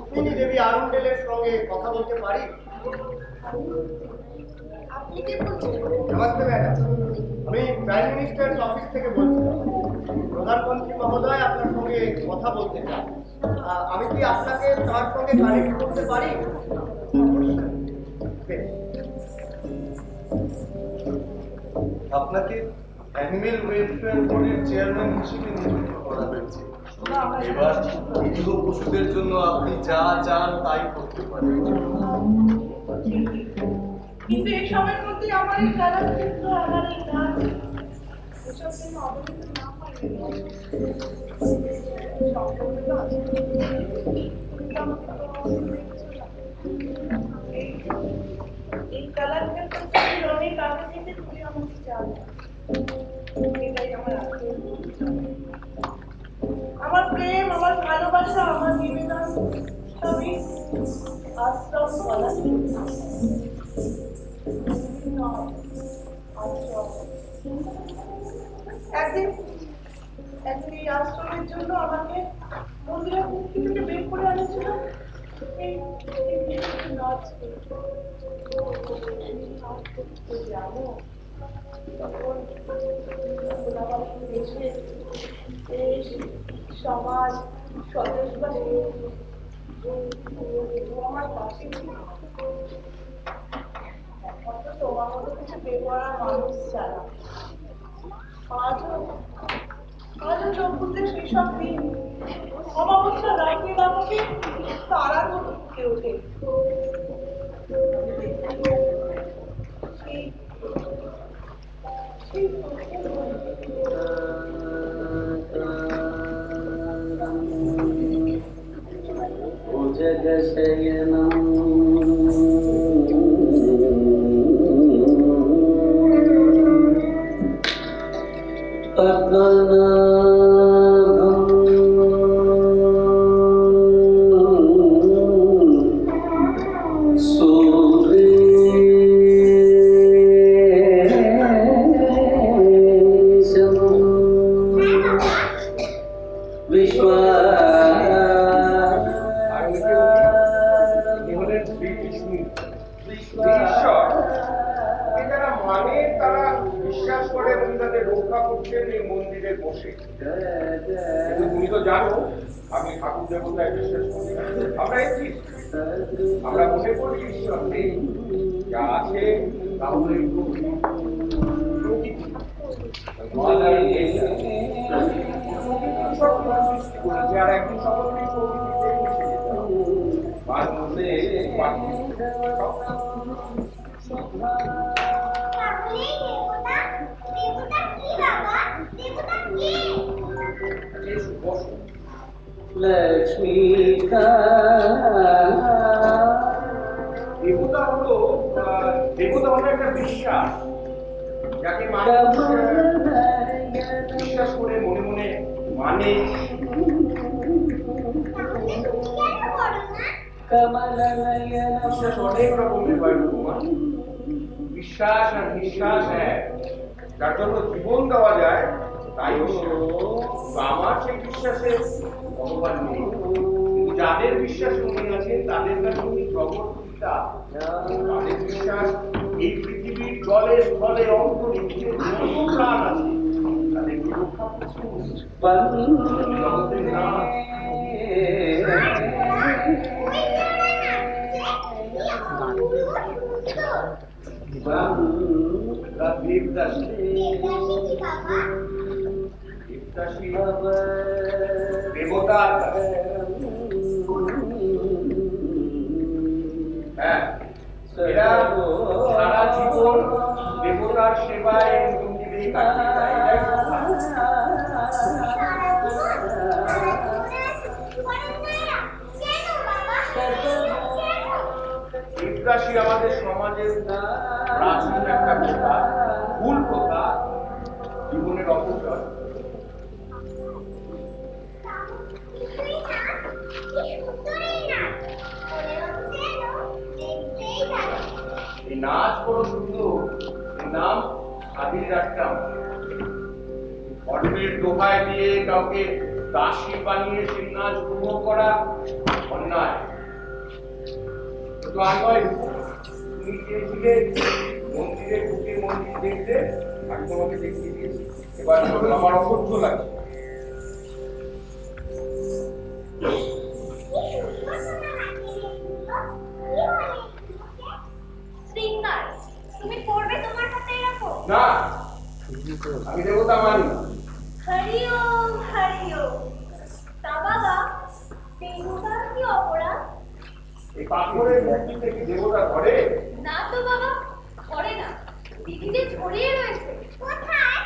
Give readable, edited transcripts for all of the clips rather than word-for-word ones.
রুক্মিণী দেবী আরুন্ডেলের সঙ্গে কথা বলতে পারি? আপনি কে বলছেন? নমস্তে ম্যাডাম, আমি প্রাইম মিনিস্টার অফিস থেকে বলছিলাম। প্রধানমন্ত্রী মহোদয় আপনার সঙ্গে কথা বলতে চান। আমি কি আপনাকে তার সঙ্গে কানেক্ট করতে পারি? আপনাকে অ্যানিমেল ওয়েলফেয়ার বোর্ডের চেয়ারম্যান হিসেবে নিযুক্ত করা হয়েছে। এবার নিরীহ পশুদের জন্য আপনি যা চান তাই করতে পারেন। কিন্তু এই সময়ের মধ্যে আমার এই কলাক্ষেত্র, আমার এই গাছ, এসব যেন অবহেলিত না হয়। এই কলাক্ষেত্র অনেক আগে থেকে তুমি আমাকে চাও, এটাই আমার আমার প্রেম, আমার ভালোবাসা, আমার নিবেদন সবই আশ্রম কলাক্ষেত্র। একদিন এই আশ্রমের জন্য আমাকে মন্দিরের মুক্তি থেকে বের করে আনেছিল নাচ করতে যাবো। তখন সমাজ, স্বদেশবাসী আমার পাশে তোমার মতো কিছু বেপরা মানুষ ছাড়া আজও চোখ খুলতে সেই সব দিন অমাবস্যা রাতে আমাকে তারার মতো ফুটে ওঠে। তুমি তো জানো আমি ঠাকুর দেবতায় বিশ্বাস করি। আমরা মনে করি ঈশ্বর নেই, যা আছে তা হলো সৃষ্টি করেছে আর একদিন সকলকে দেবতা হলো একটা বিশ্বাস, যাকে বিশ্বাস করে মনে মনে মানে। বিশ্বাস অনেক রকমের হয় ভগবান, বিশ্বাস আর নিঃশ্বাস এক, যার জন্য জীবন দেওয়া যায় তাই আমার সেই বিশ্বাসে ভগবান নেই। যাদের বিশ্বাস উনি আছেন তাদের কাছে উনি জগৎ পিতা। তাদের বিশ্বাস এই পৃথিবীর জলে স্থলে অন্তরিক্ষে যত প্রাণ আছে তাদেরকে রক্ষা করছেন জগতের নাম। দেবতা এরা সারা জীবন দেবতার সেবায় মন্দিরে কাটিয়ে দেয়। দেবদাসী আমাদের সমাজের প্রাচীন একটা প্রথা, ভুল প্রথা, জীবনের অপচয়। এই নাচ বড় সুন্দর, এর নাম স্বাধীন রাখতাম। অর্থের দোহায় দিয়ে কাউকে দাসী বানিয়ে সেই নাচ উপভোগ করা অন্যায়। ক্লান্ত হয় তুমি চেয়েছিলে মন্দিরে ঢুকে মন্দির দেখতে, আমি তোমাকে দেখিয়ে দিয়েছি। এবার চলো, আমার অসহ্য লাগছে। শৃঙ্গার তুমি পড়বে তোমার হাতে রাখো। না, আমি দেবতা মানি না। হরি ওম হরি ওম। তা বাবা, দেবতার কি অপরাধ? এই পাথরের মূর্তি থেকে দেবতা ধরে? না তো বাবা, ধরে না, পৃথিবীতে ছড়িয়ে রয়েছে। কোথায়?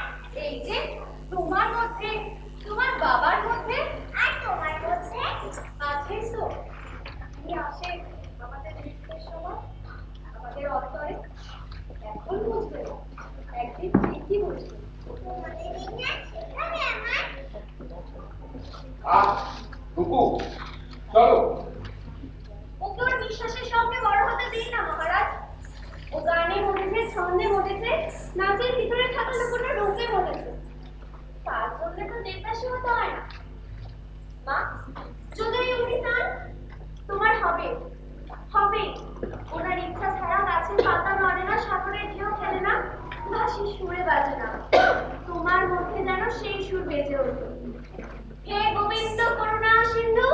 এই যে তোমার মধ্যে, তোমার বাবার মধ্যে, আর তোমার মধ্যে আছে তো। কি আসে আমাদের মৃত্যুর সময়, আমাদের অন্তরে। এখন বুঝবে না, একদিন ঠিকই বুঝবে। রুকু, চলো। ওকে ওর বিশ্বাসের সঙ্গে বড় হতে দিন না মহারাজ। ও গানে মরেছে, ছন্দে মরেছে, নাচের ভিতরে থাকা লোকটা রোগে মরেছে। তার জন্য তো দেবদাসী হতে হয় না। মা, যদি উনি চান তোমার হবে, হবে। ওনার ইচ্ছা ছাড়া গাছের পাতা নড়ে না, সাগরের ঢেউ খেলে না, ভাসির সুরে বাজে না। তোমার মধ্যে যেন সেই সুর বেজে ওঠে। হে গোবিন্দ করুণা সিন্ধু,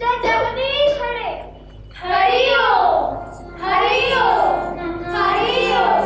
জয় জগদীশ হরে। হরি ওম হরি ওম হরি ওম।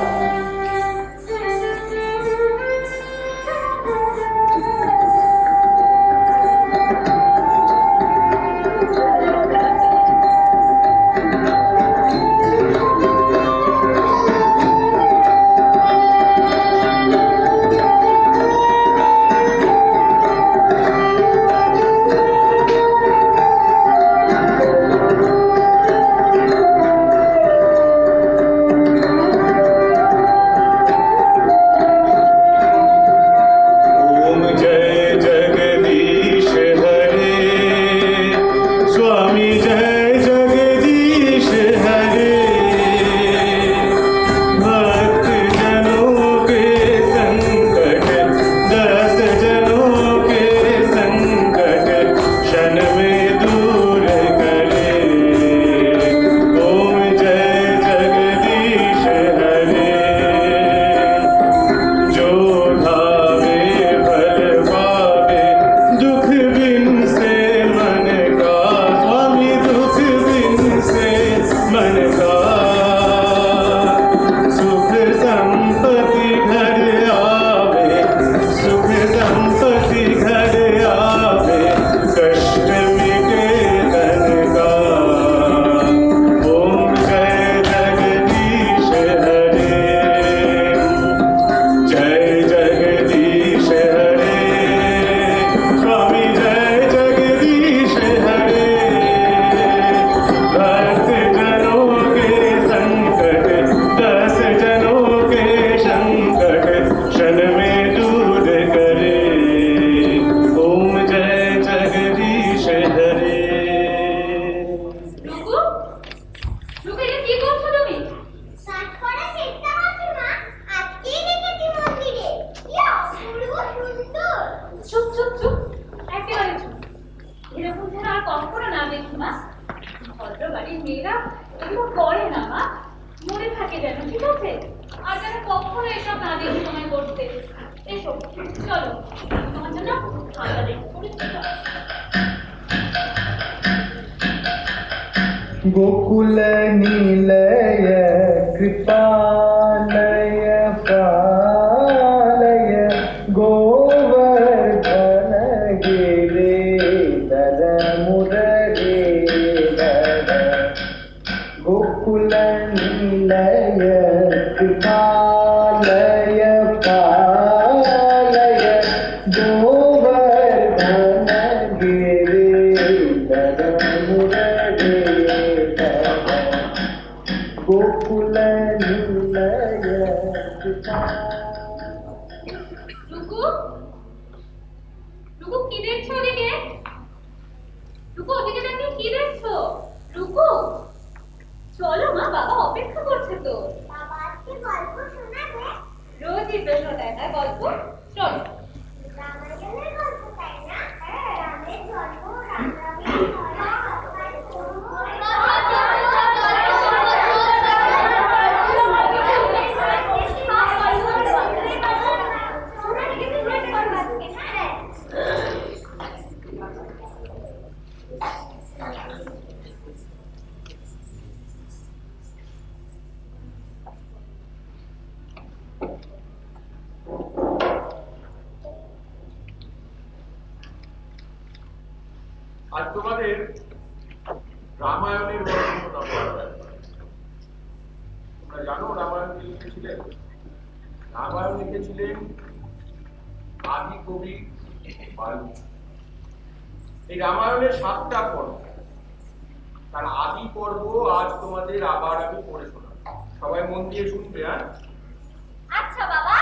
गोकुल निलय कृपालय पालय गोवर्धन गिरिधर मुरलीधर गोकुल निलय कृपालय पालय गोवर्धन गिरिधर गोकुल निलय রুকু, রুকু কি দেখছো ওদিকে? রুকু ওদিকে দেখো কি দেখছো? রুকু, চলো মা, বাবা অপেক্ষা করছে তো। বাবা আজকে গল্প শোনাবে? রোজই তো শোনায় না গল্প। চলো। রামায়ণের গল্প তাই না? হ্যাঁ, রামের জন্ম, রাম রামের আজ তোমাদের রামায়ণের বর্ণনা করা হবে। তোমরা জানো রামায়ণ কে লিখেছিলেন? রামায়ণ লিখেছিলেন আদি কবি বাল্মীকি। এই রামায়ণের 7টা পর্ব, তার আদি পর্ব আজ তোমাদের আবার আমি পড়ে শোনাব। সবাই মন দিয়ে শুনবে। হ্যাঁ, আচ্ছা বাবা।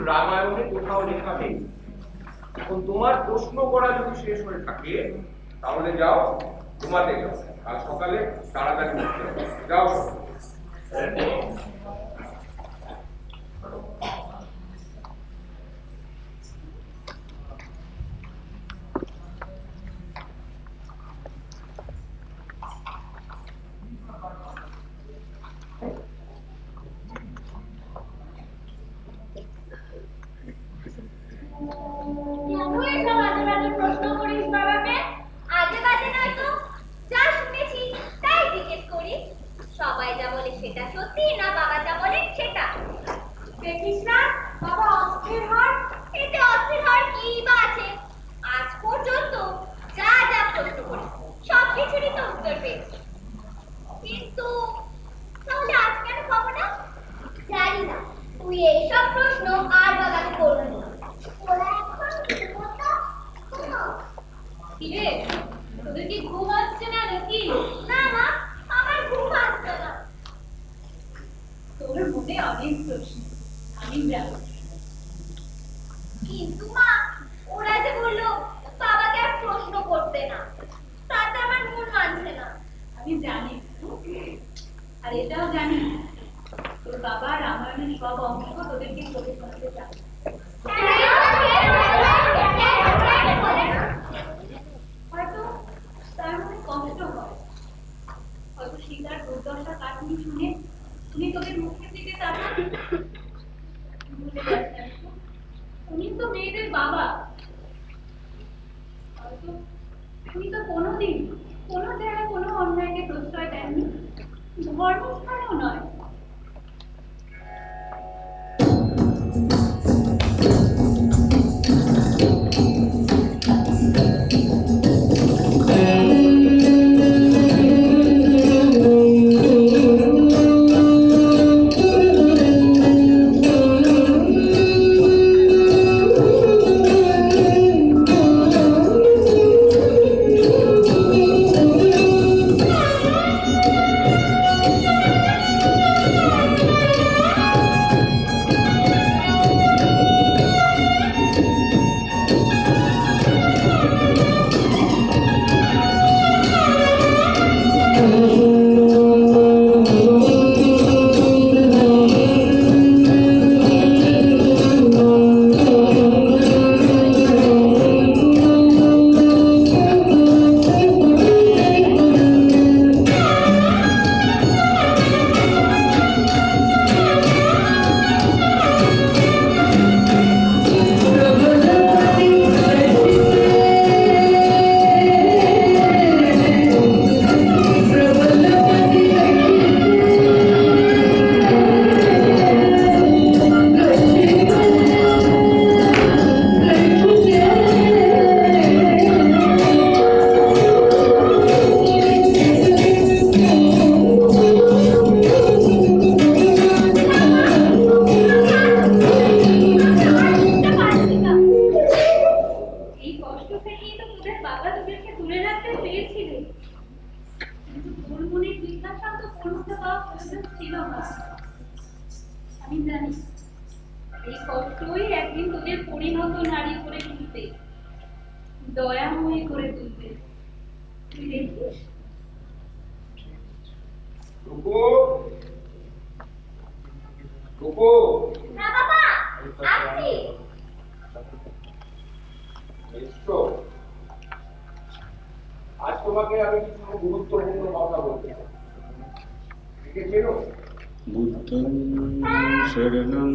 রামায়ণে কোথাও লেখা নেই। এখন তোমার প্রশ্ন করা যদি শেষ হয়ে থাকে তাহলে যাও ঘুমাতে যাও, আর সকালে তাড়াতাড়ি উঠতে হবে। যাও সকালে। কেন এসব আজে বাজে প্রশ্ন করিস বাবাকে? আজে বাজে নয় তো, যা শুনেছি তাই জিজ্ঞেস করি। সবাই যা বলে সেটা সত্যি, না বাবা যা বলে সেটা? দেখিস না বাবা অস্থির হয়। এতে অস্থির হওয়ার কি বা আছে? আজ পর্যন্ত যা যা প্রশ্ন করি সব কিছুরই তো উত্তর পেয়েছি, কিন্তু তাহলে আজ কেন পাবো না? জানি না। তুই এইসব প্রশ্ন আর বাবাকে করবি না। ওরা এখন কিরে, তোদের কি ঘুম আসছে না নাকি? না মা, আমার ঘুম আসছে না। তোর মনে অনেক প্রশ্ন, আমি জানি। কিন্তু মা, ওরা যে বললো বাবাকে আর প্রশ্ন করতে না, তাতে আমার মন মানছে না। আমি জানি, আর এটাও জানি তোর বাবা রামায়ণের সব অংশ তোদেরকে পড়ে শোনাতে চায়। হয়তো তার মনে কষ্ট হয়, হয়তো সীতার দুর্দশা কাহিনী শুনে তুমি তোদের মুখের দিকে তাকান। ভুলে যাচ্ছেন, উনি তো মেয়েদের বাবা। হয়তো উনি তো কোনোদিন কোনো জায়গায় কোনো অন্যায়কে প্রশ্রয় দেননি, ধর্মস্থানেও নয়। আমি জানি এই কষ্টই একদিন তোদের পরিণত নারী করে তুলতে, দয়াময়ী করে তুলতে। তুই দেখিস। রূপো, রূপো। না বাবা, আসছি। এসো। আজ তোমাকে আমি কিছু গুরুত্বপূর্ণ কথা বলতে চাই। একে চেনো? বুদ্ধং শরণং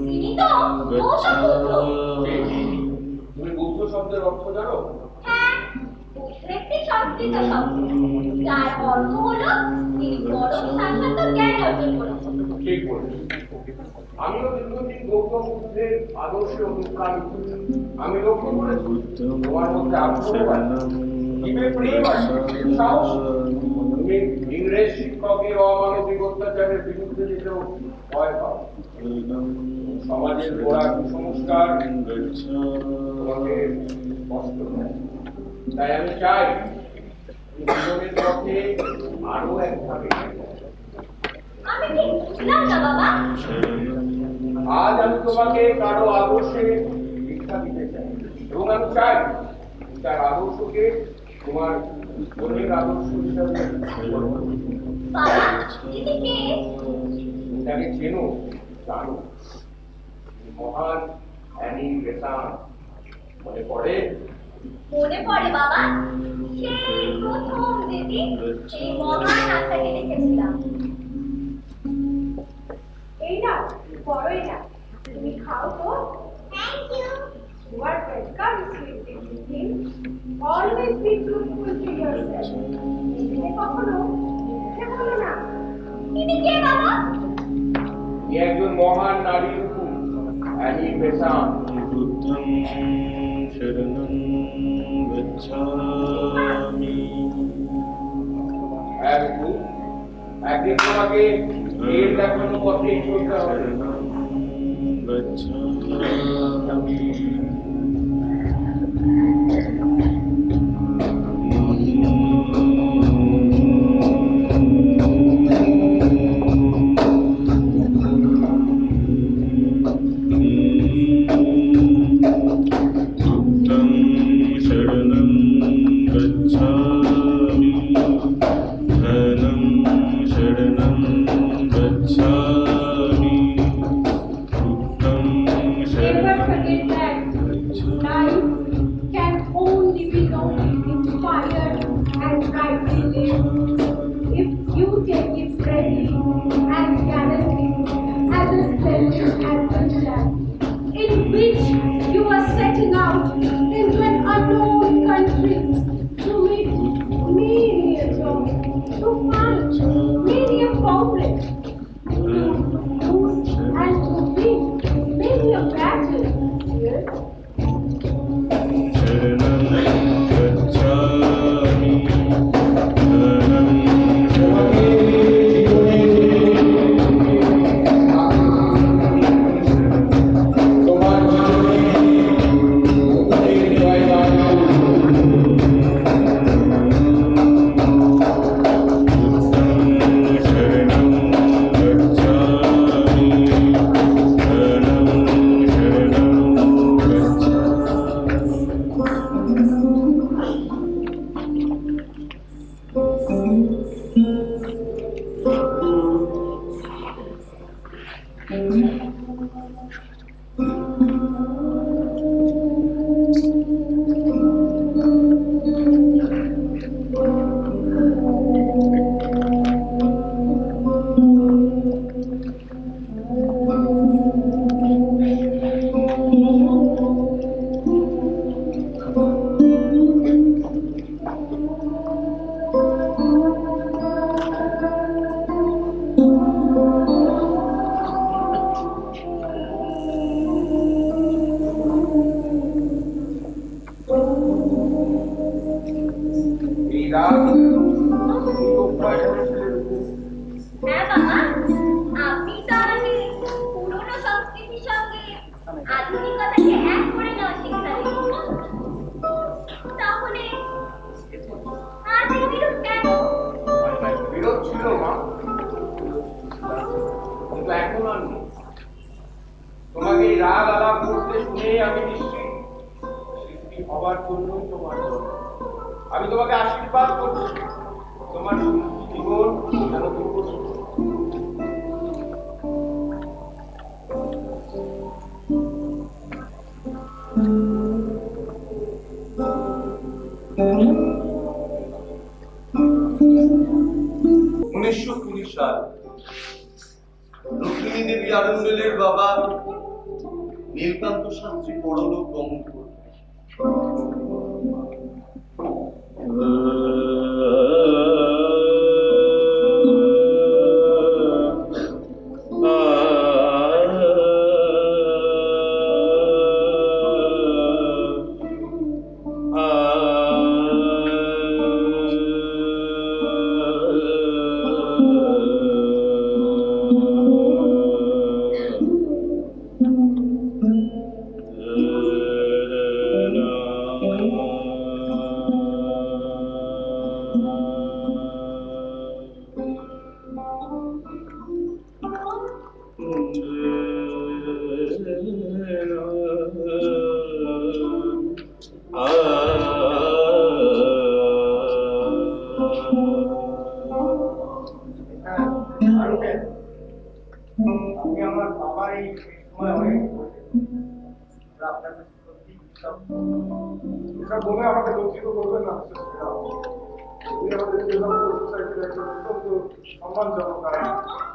গচ্ছামি। তুমি বুদ্ধ শব্দের অর্থ জানো? হ্যাঁ, বুদ্ধ একটি সংস্কৃত শব্দ, যার অর্থ হলো তিনি পরম শাশ্বত জ্ঞান অর্জন করেছেন। ঠিক বলেছ। আমিও দীর্ঘদিন গৌতম বুদ্ধের আদর্শে অনুপ্রাণিত। আমি লক্ষ্য করেছি তোমার মধ্যে আগ্রহ আছে, জীবে প্রেম আছে, সাহস। তুমি ইংরেজ শিক্ষকের অমানবিক অত্যাচারের বিরুদ্ধে যেতেও ভয় পাও। সমাজের গোড়া কুসংস্কার তোমাকে কষ্ট দেয়। তাই আমি চাই জীবনের পথে আরো একভাবে। আমি ঠিক বুঝলাম না বাবা। আজ আমি তোমাকে কারো আদর্শে শিক্ষা দিতে চাই এবং আমি চাই তার আদর্শকে তোমার জীবনের আদর্শ হিসাবে গ্রহণ করতে। বাবা, ইনি কে? তাকে চেনো, জানো, মহান অ্যানি বেসান্ট। মনে পড়ে? মনে পড়ে বাবা, সেই প্রথম যেদিন এই মহান আত্মাকে দেখেছিলাম। এই নাও, বড়ই না, তুমি খাও তো। Thank you. You are welcome, sweet thing. Always be truthful to yourself. নিজেকে কখনো মিথ্যে বলো না। ইনি কে বাবা? ইনি একজন মহান নারী রূপ, অ্যানি বেসান্ট। বুদ্ধং শরণং গচ্ছামি। একদিন তোমাকে এর দেখানো পথেই চলতে হবে। শরণং গচ্ছামি। বুদ্ধং শরণং গচ্ছামি। ধনং শরণং গচ্ছামি। বুদ্ধং Never শরণং forget that গচ্ছামি। life can only be inspired and brightly lived if you take it readily and gallantly as a splendid adventure in which you are setting out into an unknown country to meet many a joy, to find many a comrade, to lose and to win many a battle. Yes. শরণং গচ্ছামি। ধনং শরণং তোমার মুক্তির জয়গান বুদ্ধং শরণং গচ্ছামি। ধনং শরণং গচ্ছামি। এই রাত এই অভ্যাস করেছিলেন। হ্যাঁ বাবা, আপনি তো আমাকে পুরনো সংস্কৃতির সঙ্গে আধুনিকতাকে এক করে নেওয়া শিক্ষালেন। তাহলে আজ এই বিরোধ কেন? বিরোধ ছিল মা, কিন্তু এখন আর নেই। তোমাকে এই রাগ আলাপ করতে শুনে আমি নিশ্চিত সৃষ্টি হবার জন্যই তোমার জন্য। আমি তোমাকে আশীর্বাদ করছি, তোমার জীবন যেন দুর্গত। সাল রুক্মিণী দেবী আনন্দেলের বাবা নীলকান্ত শাস্ত্রী পরলোক গমন করলেন। হ্যাঁ, আরুকে, আপনি আমার বাবার এই সময় অনেক আপনার কাছে সত্যি সব এসব বলে আমাকে লজ্জিত করবেন না মিসেস সিনহা। উনি আমাদের বেদান্ত সোসাইটির একজন অত্যন্ত সম্মানজনক নারী,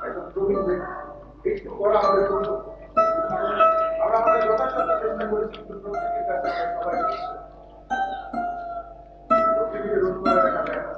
একজন প্রবীণ ব্যক্তি। এইটুকু করা আমাদের কর্তব্য। আমরা আমাদের যথাসাধ্য চেষ্টা করেছি, কিন্তু প্রকৃতির কাছে আমরা সবাই মিশে। প্রকৃতিকে রোধ করে রাখা যায় না।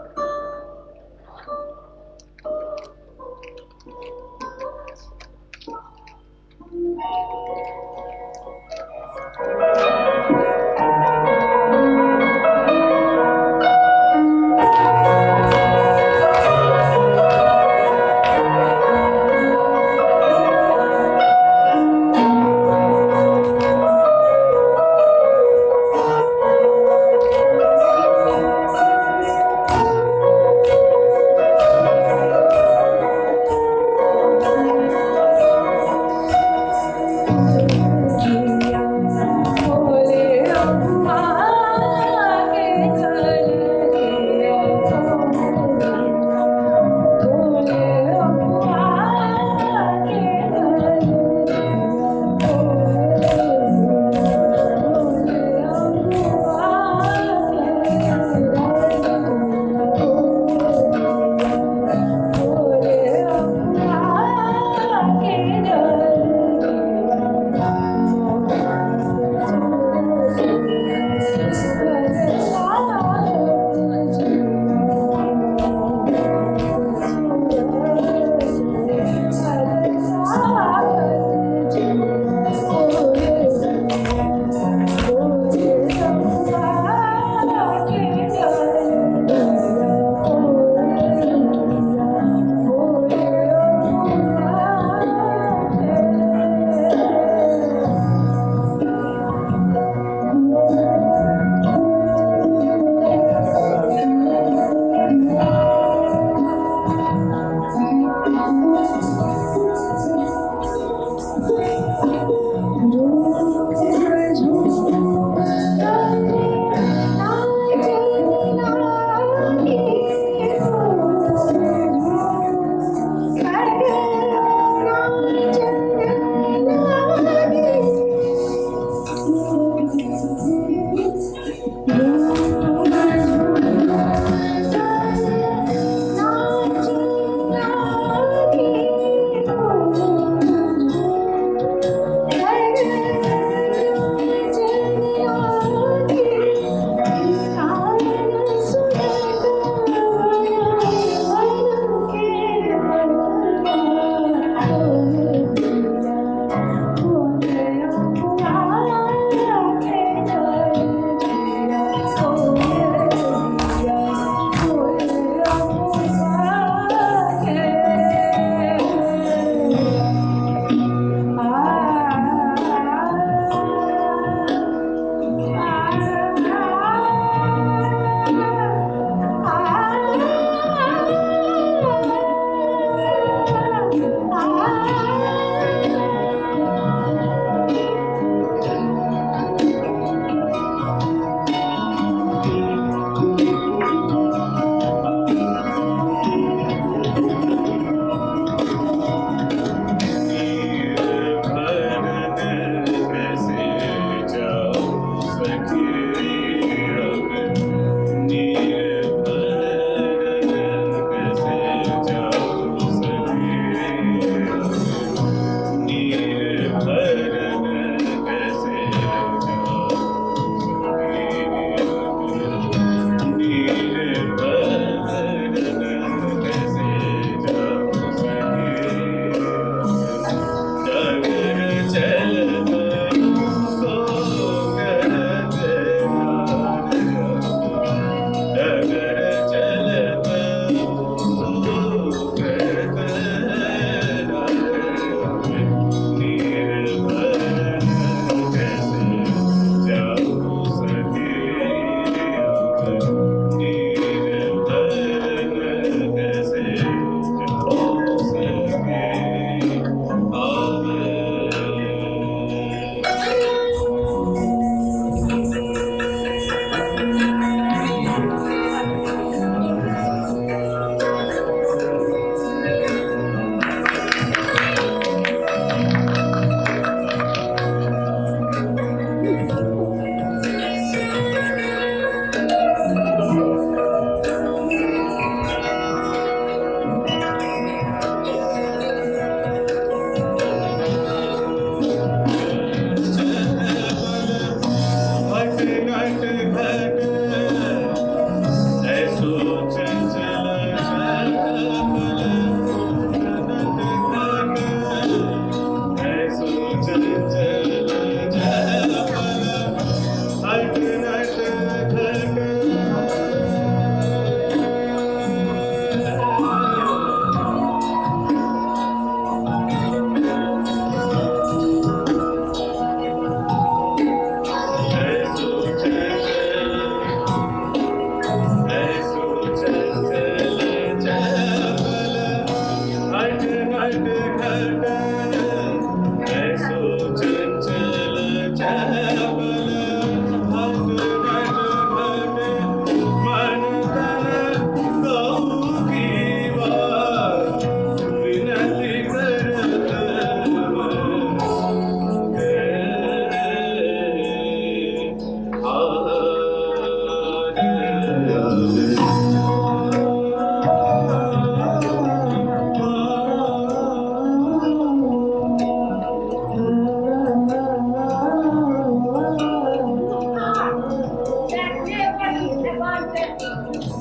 That never abandoned.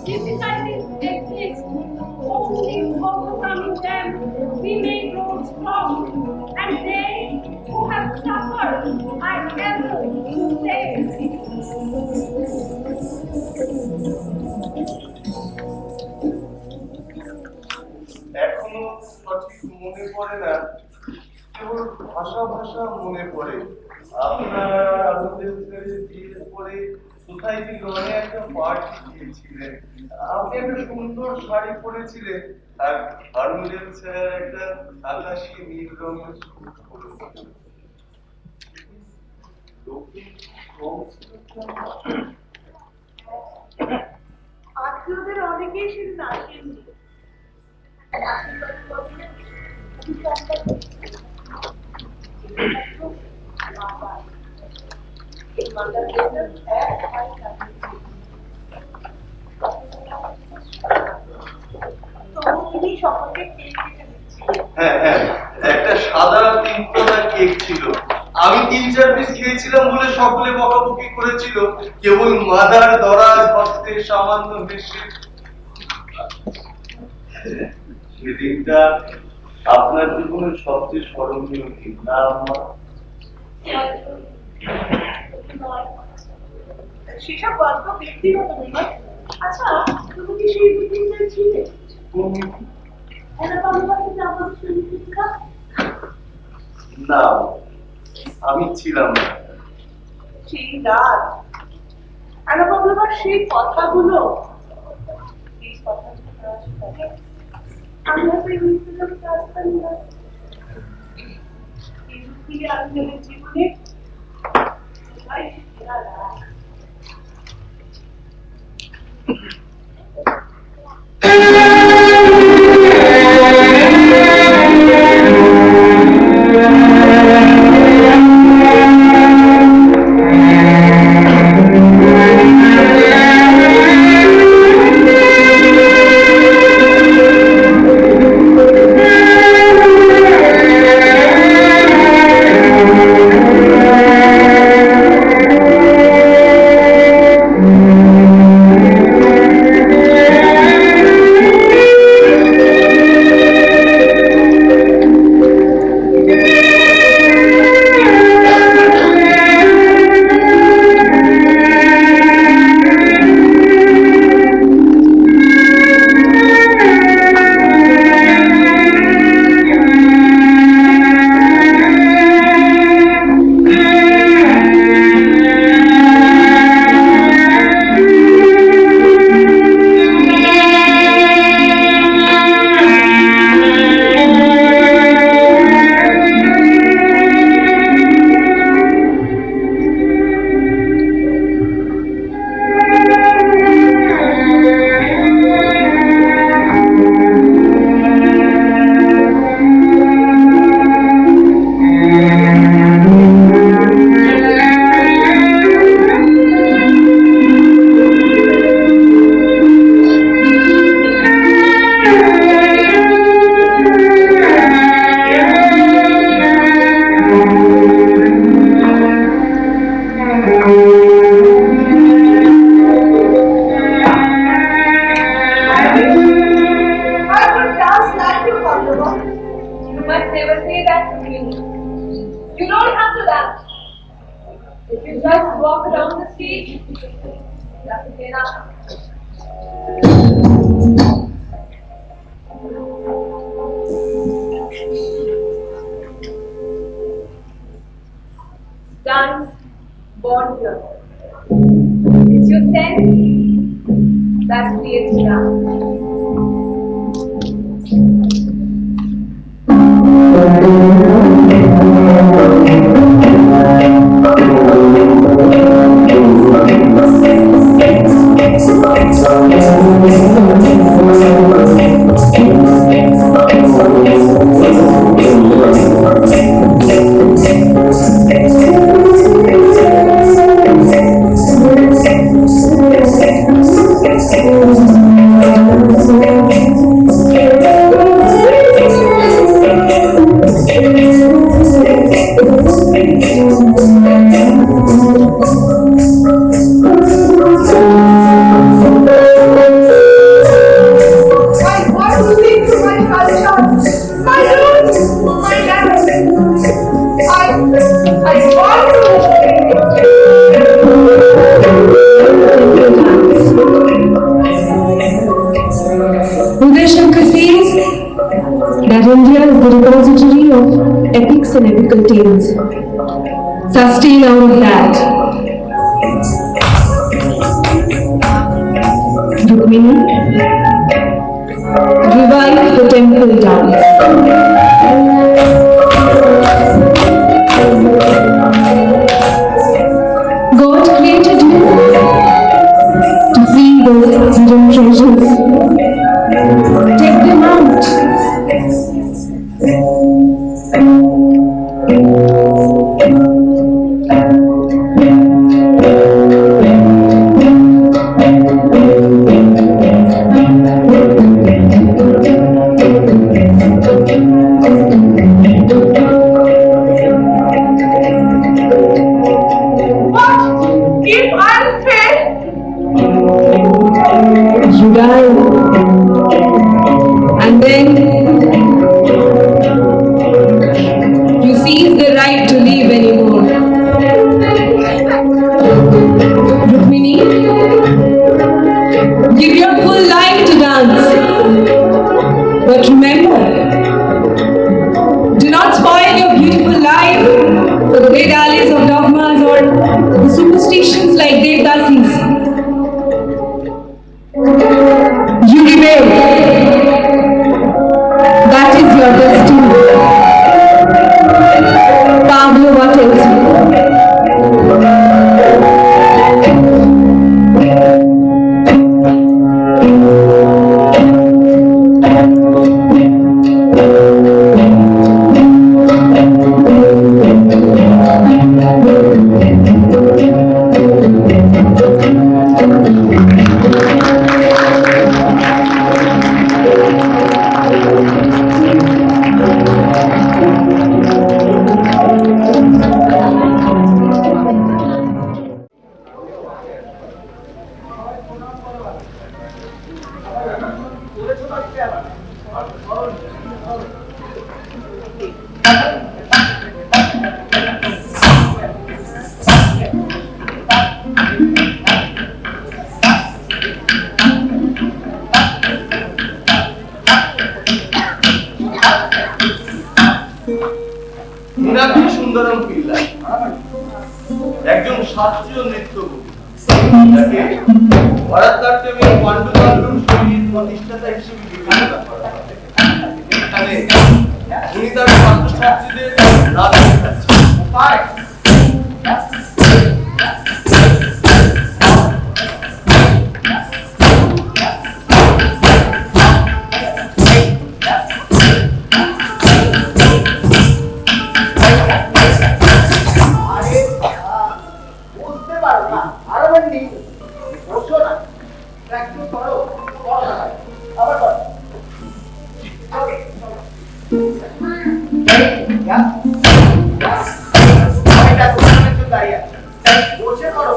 Difficulties exist. Only overcoming them, we may grow strong. And they who have suffered are able to say, এখনো সঠিক মনে পড়ে না, কেবল ভাষা ভাষা মনে পড়ে। আপনার আমাদের বিয়ের পরে সোসাইটি লনে একটা পার্টি দিয়েছিলেন, আপনি একটা সুন্দর শাড়ি পরেছিলেন আর হারমোনিয়াম স্যার একটা আকাশি নীল রঙের স্যুট পরেছিলেন। আত্মীয়দের অনেকেই সেদিন আসেননি। তিনি সকলকে কেক কেটে দিচ্ছিলেন। হ্যাঁ হ্যাঁ, একটা সাদা তিনকোনা কেক ছিল, আমি 3-4 পিস খেয়েছিলাম বলে সকলে বকাবকি করেছিল, কেবল মাদার দরাজ হস্তে সামান্য হেসে। সেদিনটা আপনার জীবনের সবচেয়ে স্মরণীয় দিন, না আম্মা? সেসব গল্প ব্যক্তিগত নয়। আচ্ছা, তুমি কি সেই মিটিংটায় ছিলে? না, আমি ছিলাম না। সেই রাত অ্যানাবাবলার সেই কথাগুলো, এই কথাগুলো আমি হয়তো এই মৃত্যুটাকে আসতাম না। এই দুঃখী আন্দোলনের জীবনে dance born here. It's your sense that creates dance. the repository of epics and epical tales. Sustain all of that. Rukmini, revive the temple dance. God created you to see those hidden treasures. Take them out. But if I fail, You die. And then you seize the right to live anymore. Rukmini, give your full life to dance. But remember, do not spoil your beautiful life for the great alleys of dogmas or the superstitions like Devdasis. You rebel. That is your destiny. Pavlova tells me. Meenakshi Sundaram Pillay একজন শাস্ত্রীয় নৃত্যগুরু যাকে ভরতনাট্যমের পাণ্ডুতন্ত্র শৈলীর প্রতিষ্ঠাতা হিসেবে বিবেচনা করা হয়। এখানে উনি তার ছাত্রছাত্রীদের রাত শেখাচ্ছেন। বুঝতে পারো না আরো নেই বসো না একটু করো আবার করো বসে করো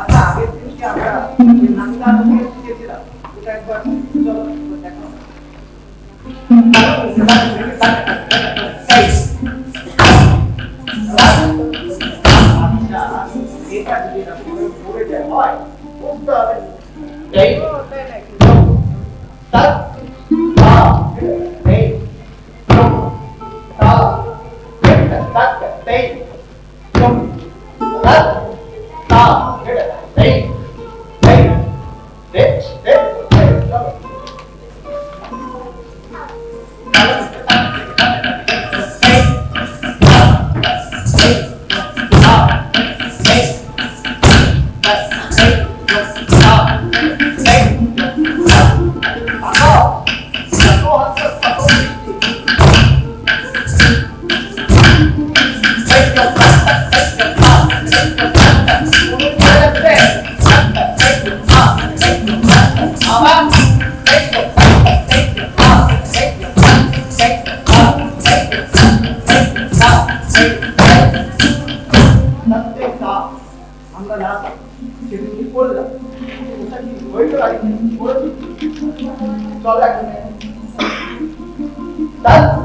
আচ্ছা আগের দিন কি আমরা নামটা শিখেছিলাম ওটা একবার চলো দেখো এটা যদি না পড়ে যায় হয় বুঝতে হবে এই তার এই That's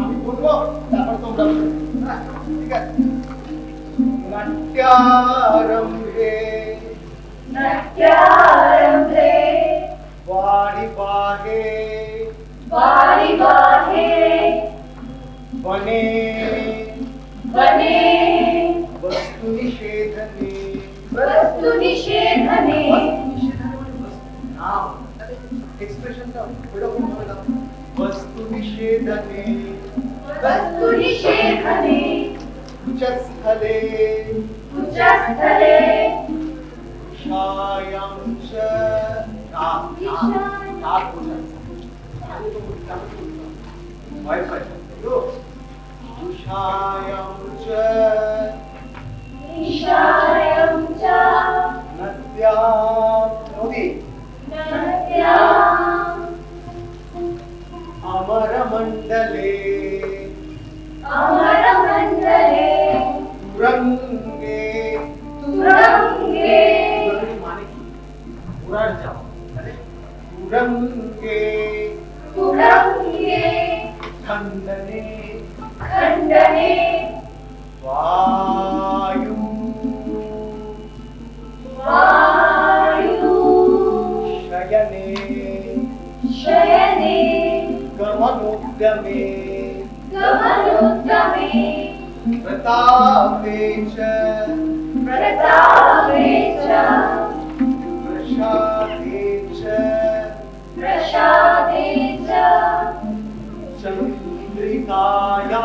আমি বলবো তারপর তোমরা ঠিক আছে নাট্যারম্ভে নাট্যারম্ভে वारि बाहे वने वस्तु निषेधने नाम एक्सप्रेशन का एरকম ভাবে দাও वस्तु निषेधने उच्चस्थले शायं च अमर मंडले तुरंगे माने उड़ान जाओ तुरंगे खंडने वायु शयने गमनोद्यमे प्रतापे च प्रसादे च चंद्रिकायां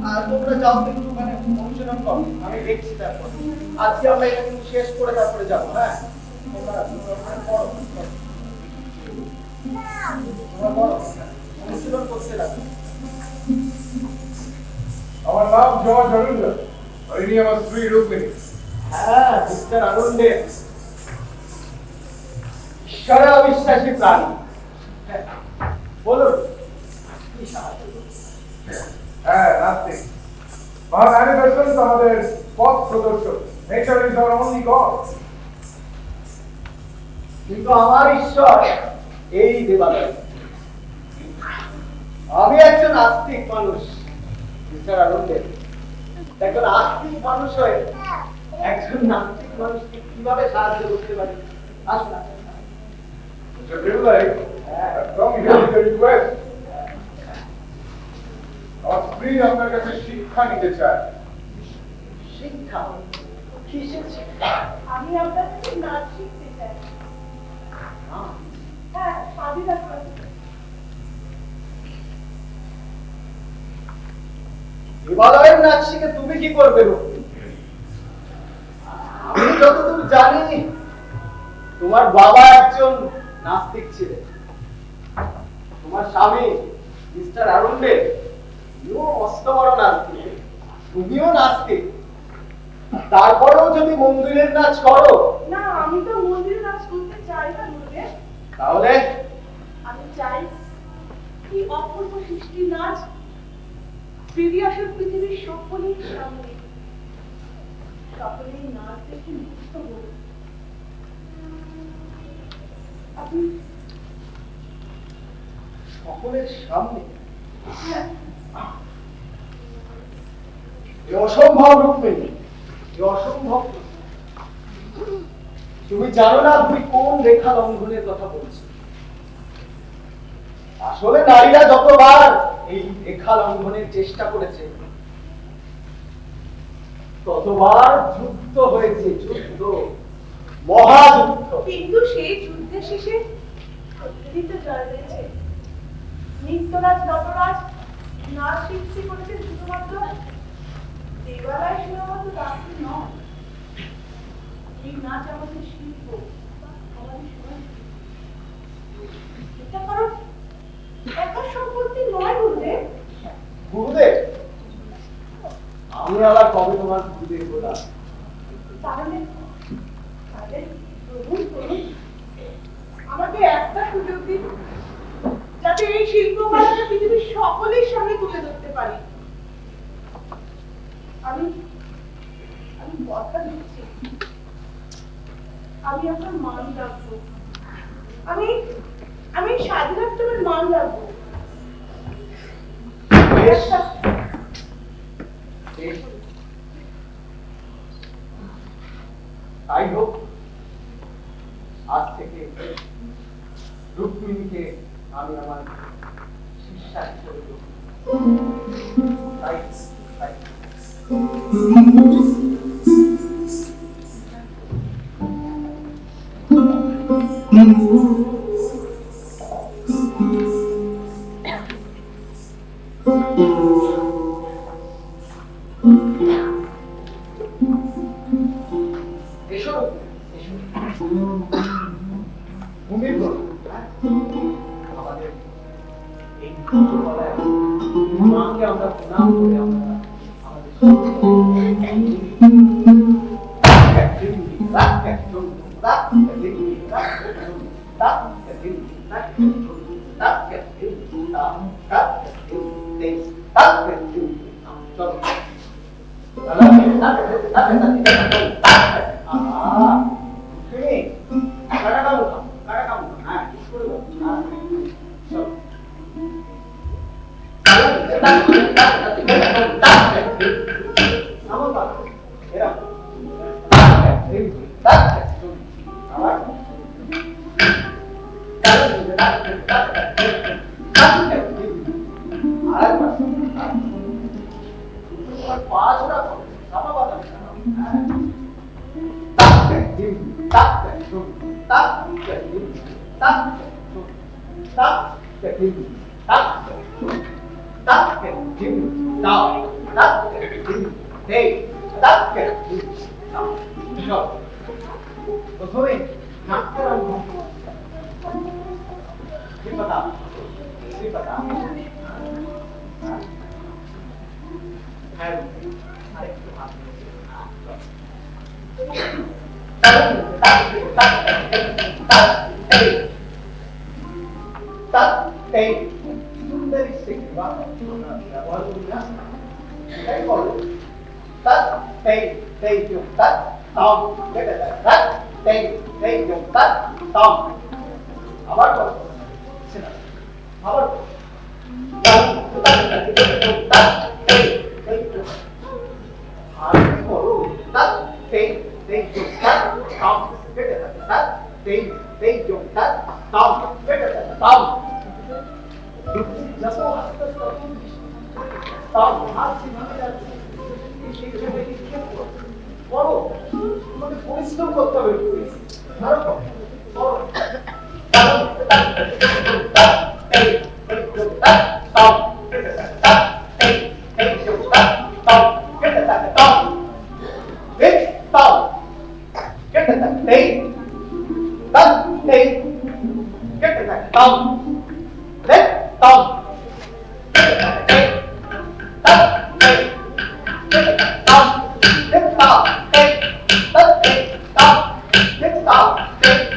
আর তোমরা যাও একটু মানে অনুশীলন করো আমি দেখছি তারপর আজকে আমরা এটা কিন্তু শেষ করে তারপরে যাব হ্যাঁ তোমরা পড়ো অনুশীলন করতে লাগো আমার নাম জর্জ অরুণ আর ইনি আমার স্ত্রী রুক্মিণী। হ্যাঁ মিস্টার আনন্দে ঈশ্বরে অবিশ্বাসী প্রাণী বলুন কি সাহায্য হ্যাঁ নাস্তিক মহান দর্শন আমাদের পথ প্রদর্শক nature is our only god. কিন্তু আমার ঈশ্বর এই দেবালয়। আমি একজন আস্তিক মানুষ মিস্টার আনন্দে একজন আস্তিক মানুষ হয়ে একজন নাস্তিক মানুষকে কিভাবে সাহায্য করতে পারি আসুন Mr. Pirulai, I've come here with a request. আমার স্ত্রী আপনার কাছে শিক্ষা নিতে চায়। শিক্ষা কিসের শিক্ষা? আমি আপনার কাছে নাচ শিখতে চাই। হ্যাঁ, স্বাধীনতা দেবালয়ের নাচ শিখে তুমি কি করবে রূপী? আমি যতদূর জানি তোমার বাবা একজন নাস্তিক ছিলেন, তোমার স্বামী মিস্টার আরুণ্ডে মস্ত বড় নাস্তিক, তুমিও নাস্তিক, তারপরেও যদি মন্দিরের নাচ করো। না, আমি তো মন্দিরে নাচ করতে চাই না গুরুদেব। তাহলে আমি চাই কি অপূর্ব সৃষ্টির নাচ বেরিয়ে আসুক পৃথিবীর সকলের সামনে। সকলেই নাচ দেখে মুগ্ধ হল। আপনি সকলের সামনে এ অসম্ভব রূপমেণী, এ অসম্ভব। তুমি জানো না তুমি কোন রেখা লঙ্ঘনের কথা বলছো? আসলে নারীরা যতবার এই রেখা লঙ্ঘনের চেষ্টা করেছে ততবার যুদ্ধ হয়েছে, যুদ্ধ, মহাযুদ্ধ। কিন্তু সেই যুদ্ধের শেষে সত্যিই তো জয় হয়েছে। নিত্যরাজ নটরাজ নাচ সৃষ্টি করেছে শুধুমাত্র দেবালয় সীমাবদ্ধ রাখতে নয়। এই নাচ আমাদের শিল্প, আমাদের সংস্কৃতি। এটা কারণ একার সম্পত্তি নয় গুরুদেব। গুরুদেব, আমি আবার কবে তোমার গুরুদেব বললাম? তাহলে প্রভু করুন, আমাকে একটা সুযোগ দিন যাতে এই শিল্পকলাটা পৃথিবীর সকলের সামনে তুলে ধরতে পারি। আমি কথা দিচ্ছি, আমি আপনার মান রাখবো। আমি স্বাধীনতার তোমার মান রাখবো। বেশ, তাই হোক। আজ থেকে রুক্মিণীকে আমি আমার শিষ্যা হিসেবে তাই তাই এসো, এসো। ভূমির গল্প, আমাদের এই ছোটবেলায় মাকে আমরা প্রণাম করে আমরা প্রথমে নাট্যের পরিশ্রম করতে হবে। Stop!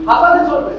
হাসাতে চলবে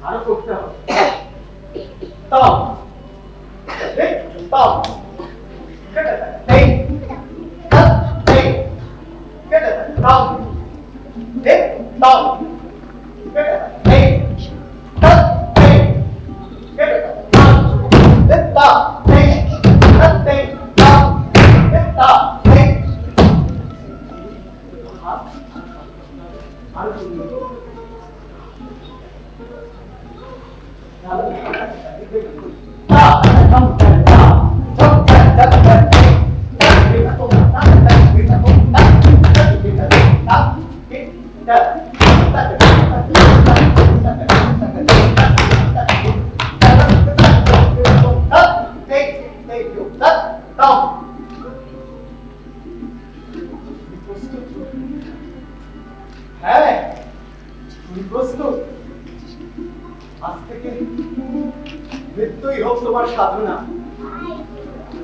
আরো করতে হবে stop stop get it hey hey get it stop hey stop get it hey hey get it stop stop hey hey stop stop hey আরো হ্যাঁ তুমি প্রস্তুত আজ থেকে মৃত্যুই হোক তোমার সাধনা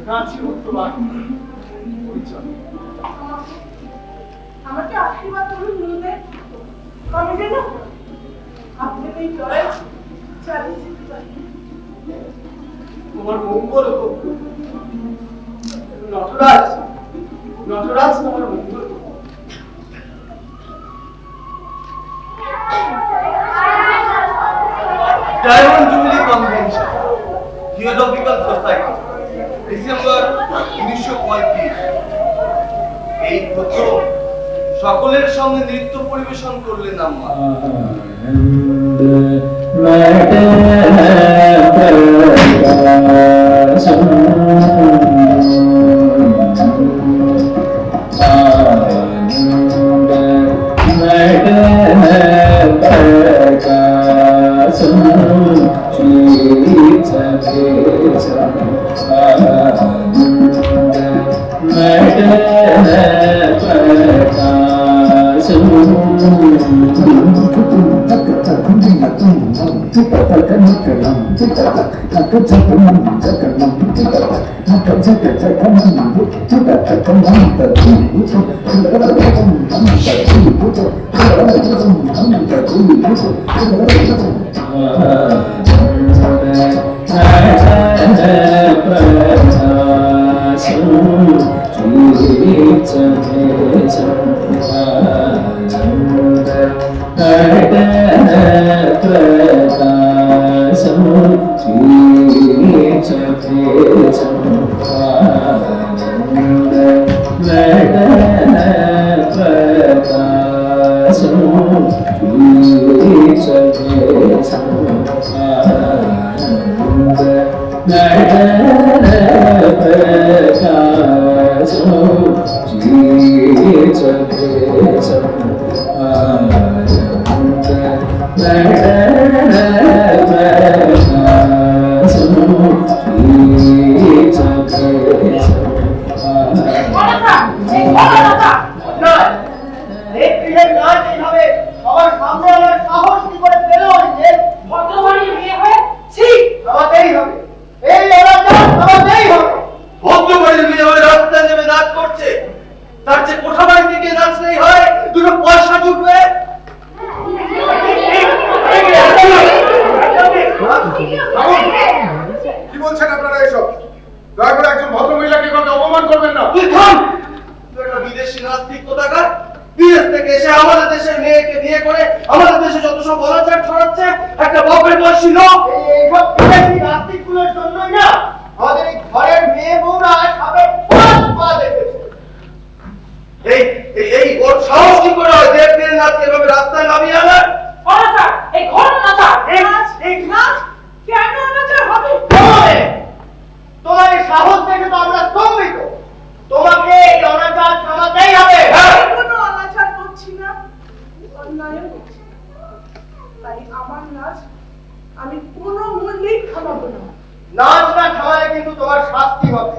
নাচি হোক তোমার পরিচয় আমাকে আশীর্বাদ করুন গুরুদেব আমি যেন আপনার এই জয় চালিয়ে যেতে পারি তোমার মঙ্গল হোক নটরাজ নটরাজ তোমার মঙ্গল হোক Diamond Jubilee Convention, Theosophical Society, December 1935। এই প্রথম সকলের সঙ্গে নৃত্য পরিবেশন করলেন আম্মা। ভদ্রবাড়ির মেয়ে হয়ে ছি আমাদেরই হবে এই ওরা জন্যই না আমাদের এই ঘরের মেয়ে বউরা সাপের পাঁচ পা দেখেছে। এই ওর সাহস কি করে হয় দেবদের নাচকে এভাবে রাস্তায় নামিয়ে আনার? অনাচার, এই ঘর অনাচার। এই নাচ কেন অনাচার হবে? তোমার এই সাহস দেখে তো আমরা স্তম্ভিত। তোমাকে এই অনাচার থামাতেই হবে। আমি কোনো অনাচার করছি না, অন্যায় করছি না। তাই আমার নাচ আমি কোনো মূল্যেই থামাবো না। নাচ না থামালে কিন্তু তোমার শাস্তি হবে।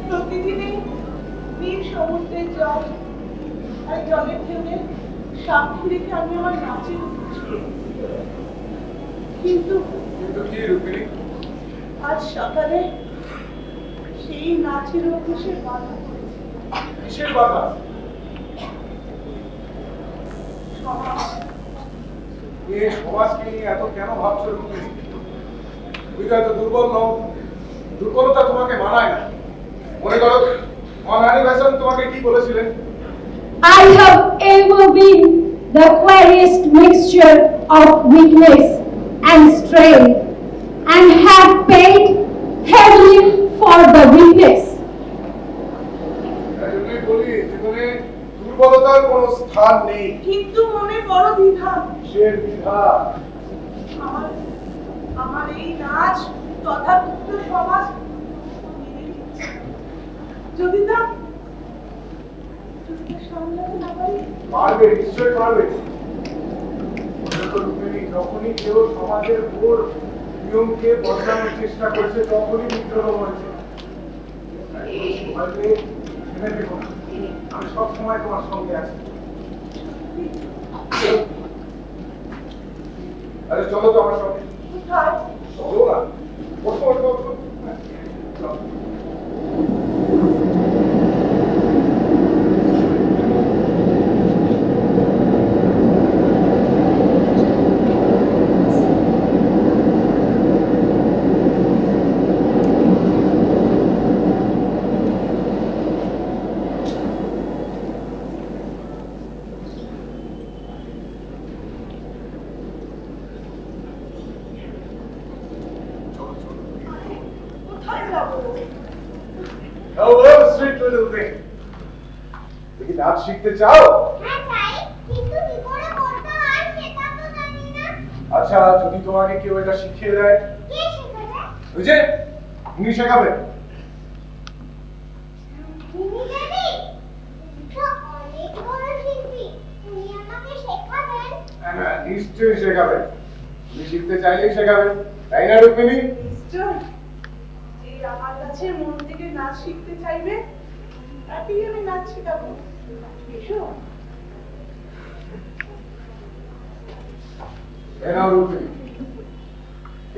প্রতিদিনই নীল সমুদ্রের জল আর জলের ঢেউয়ে সাক্ষী রেখে আমি আমার নাচের কিন্তু কিন্তু কি রুক্মিণী? আজ সকালে সেই নাচের অভ্যাসে বাধা পড়েছে। কিসের বাধা? সমাজ। এ সমাজকে নিয়ে এত কেন ভাবছো রুক্মিণী? তুমি তো এত দুর্বল নও, দুর্বলতা তোমাকে মানায় না। মনে করো মহারানী ভাষণ তোমাকে কি বলেছিলেন? I have ever been the queerest mixture of weakness and strength, and have paid heavily for the weakness. তাই জন্যই বলি জীবনে দুর্বলতার কোনো স্থান নেই। কিন্তু মনে বড় দ্বিধা। কিসের দ্বিধা? আমার এই নাচ তথাকথিত সমাজ মেনে নিচ্ছে না। যদি তা সামলাতে না পারি, পারবে, নিশ্চয়ই পারবে। রুক্মিণী, যখনই কেউ সমাজের উপর নিয়মকে বদলানোর চেষ্টা করছে তখনই বিদ্রোহ হয়েছে। আমি সব সময় তোমার সঙ্গে আছি। আরে চলো তো আমার সঙ্গে। কোথায়? চলো না, বসো বসো বসো। চলো। কোথায় যাবো? Hello, sweet little thing. তুমি নাচ শিখতে চাও? হ্যাঁ চাই, কিন্তু কি করে করতে হয় সেটা তো জানি না। আচ্ছা, যদি তোমাকে কেউ এটা শিখিয়ে দেয়, কে শেখাবে? ওই যে উনি শেখাবেন। তুমি জানি? তো অনেক বড় শিল্পী, তুমি আমাকে শেখাবেন? হ্যাঁ, নিশ্চয়ই শেখাবেন। তুমি শিখতে চাইলেই শেখাবেন, তাই না রুক্মিণী? নিশ্চয়। যে আমার কাছে মন থেকে নাচ শিখতে চাইবে, তাকেই আমি নাচ শেখাবো। এসো। এ নাও রুক্মিণী,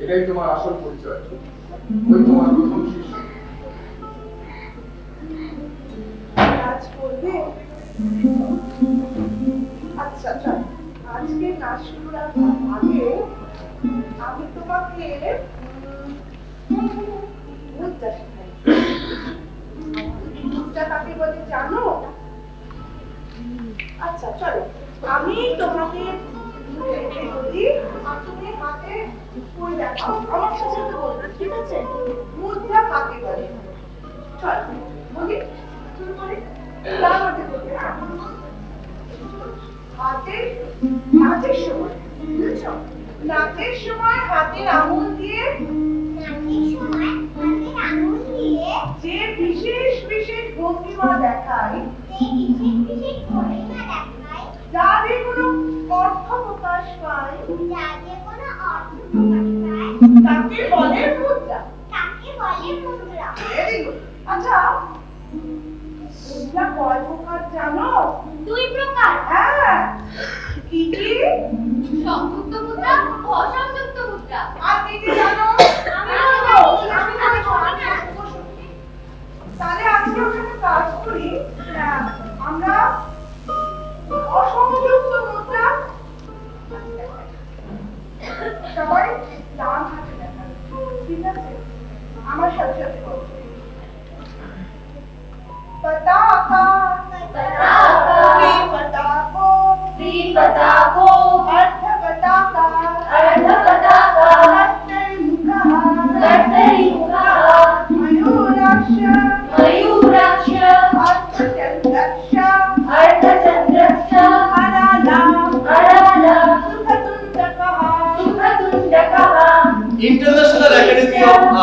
এটাই তোমার আসল পরিচয়। ওই তোমার প্রথম শিষ্য। নাচ করবে? আচ্ছা আচ্ছা, আজকে নাচ শুরু করার আগে আমি তোমাকে মুদ্রা শেখাই। মুদ্রা কাকে বলে জানো? আচ্ছা চলো, আমি তোমাকে বলি আর তুমি হাতে করে দেখাও। আমার সাথে সাথে বলবে, ঠিক আছে? মুদ্রা কাকে বলে? চল বলি, শুরু করি। তার মধ্যে বলবে হাতের নাচের সময়, বুঝেছ? নাচের সময় হাতের আঙুল দিয়ে যে বিশেষ বিশেষ ভঙ্গিমা দেখায়, যা দিয়ে কোনো অর্থ প্রকাশ পায়, তাকে বলে মুদ্রা। Very good. আচ্ছা, মুদ্রা কয় প্রকার জানো? 2 প্রকার। হ্যাঁ, কি কি? সংযুক্ত মুদ্রা, অসংযুক্ত মুদ্রা। আর কি কি জানো? আমি তাহলে আজকে ওখানে কাজ করি।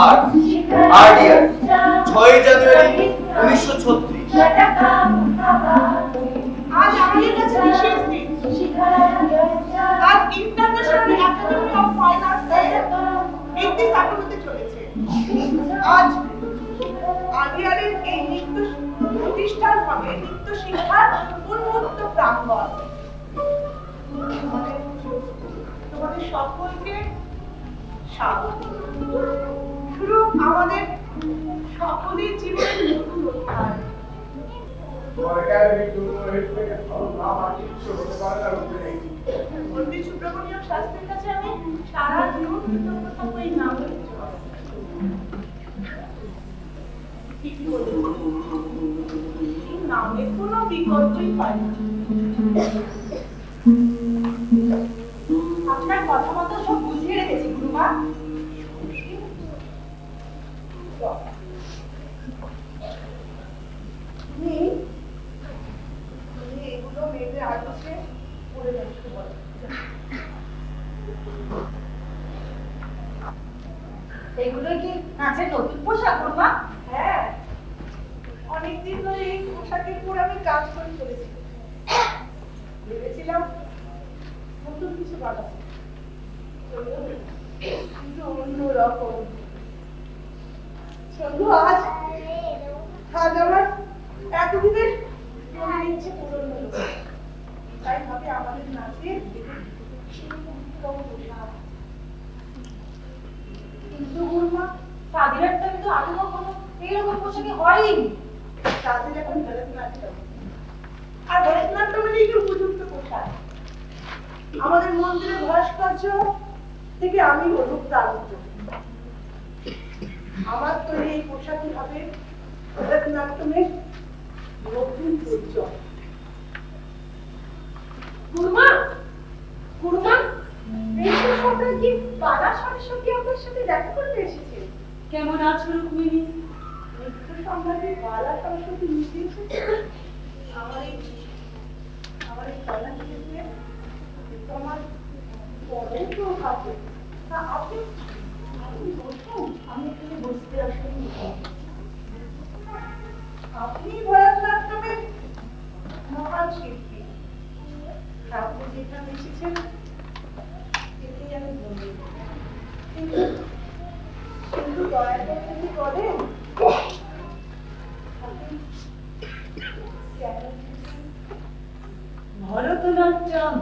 আর ডিয়ার 6 জানুয়ারি 1936। আজ আমাদের কাছে বিশেষ দিন। আজ ইন্টারন্যাশনাল একাডেমি অফ ফাইন আর্টসের 31 স্থাপন হতে চলেছে। আজ আলিয়ারের এই নৃত্য প্রতিষ্ঠান হবে নৃত্য শিক্ষার উন্মুক্ত প্রাঙ্গণ। তোমাদের সকলকে স্বাগত। শুরু আমাদের সকলের জীবনের নতুন অধ্যায়। তোমার একাডেমিক জন্য এর থেকে ভালো নাম আর কিছু হতে পারে না রূপে নেই। পণ্ডিত সুব্রমণ্যম শাস্ত্রীর কাছে আমি সারা জীবন কৃতজ্ঞ থাকবো এই নাম রয়েছে। ঠিকই বলেছেন। এই নামের কোনো বিকল্পই পাই না। আপনার কথা মতো সব বুঝিয়ে রেখেছি গুরুমা। এগুলো মেয়েদের আর হচ্ছে পরে নষ্ট করে। এগুলো কি নাচের নতুন পোশাক গুরুমা? হ্যাঁ, অনেকদিন ধরে এই পোশাকের উপর আমি কাজ করে চলেছি। ভেবেছিলাম নতুন কিছু বানাবো, কিন্তু অন্যরকম। সন্ধু, আজ আমার এতদিনের মনের ইচ্ছে পূরণ হলো। তাই ভাবে আমাদের নাচের কিন্তু গুরুমা, তাদের একটা তো আগে কখনো এইরকম পোশাকে হয়নি। তাদের এখন ভরতনাট্যম, আর ভরতনাট্যম মানে কি উপযুক্ত পোশাক। আমাদের মন্দিরের ভাস্কর্য থেকে আমি অনুপ্রাণিত। আমার তৈরি এই পোশাকই হবে ভরতনাট্যমের নতুন পরিচয়। গুরুমা, গুরুমা, রেশমা সরকার কি বালা সরস্বতী আপনার সাথে দেখা করতে এসেছে? কেমন আছো রুক্মিণী? নৃত্য সম্রাটের বালা সরস্বতী নিজে এসেছে। আমার এই কলা শিখেছে আমার বড় তো হবে। আপনি বসুন, আমি এখানে বসতে আসিনি। আপনি ভরতনাট্যমের মহান শিল্পী। আপনি যেখানে এসেছেন এতেই আমি বলি। কিন্তু দয়া করে যদি বলেন ভরতনাট্যম,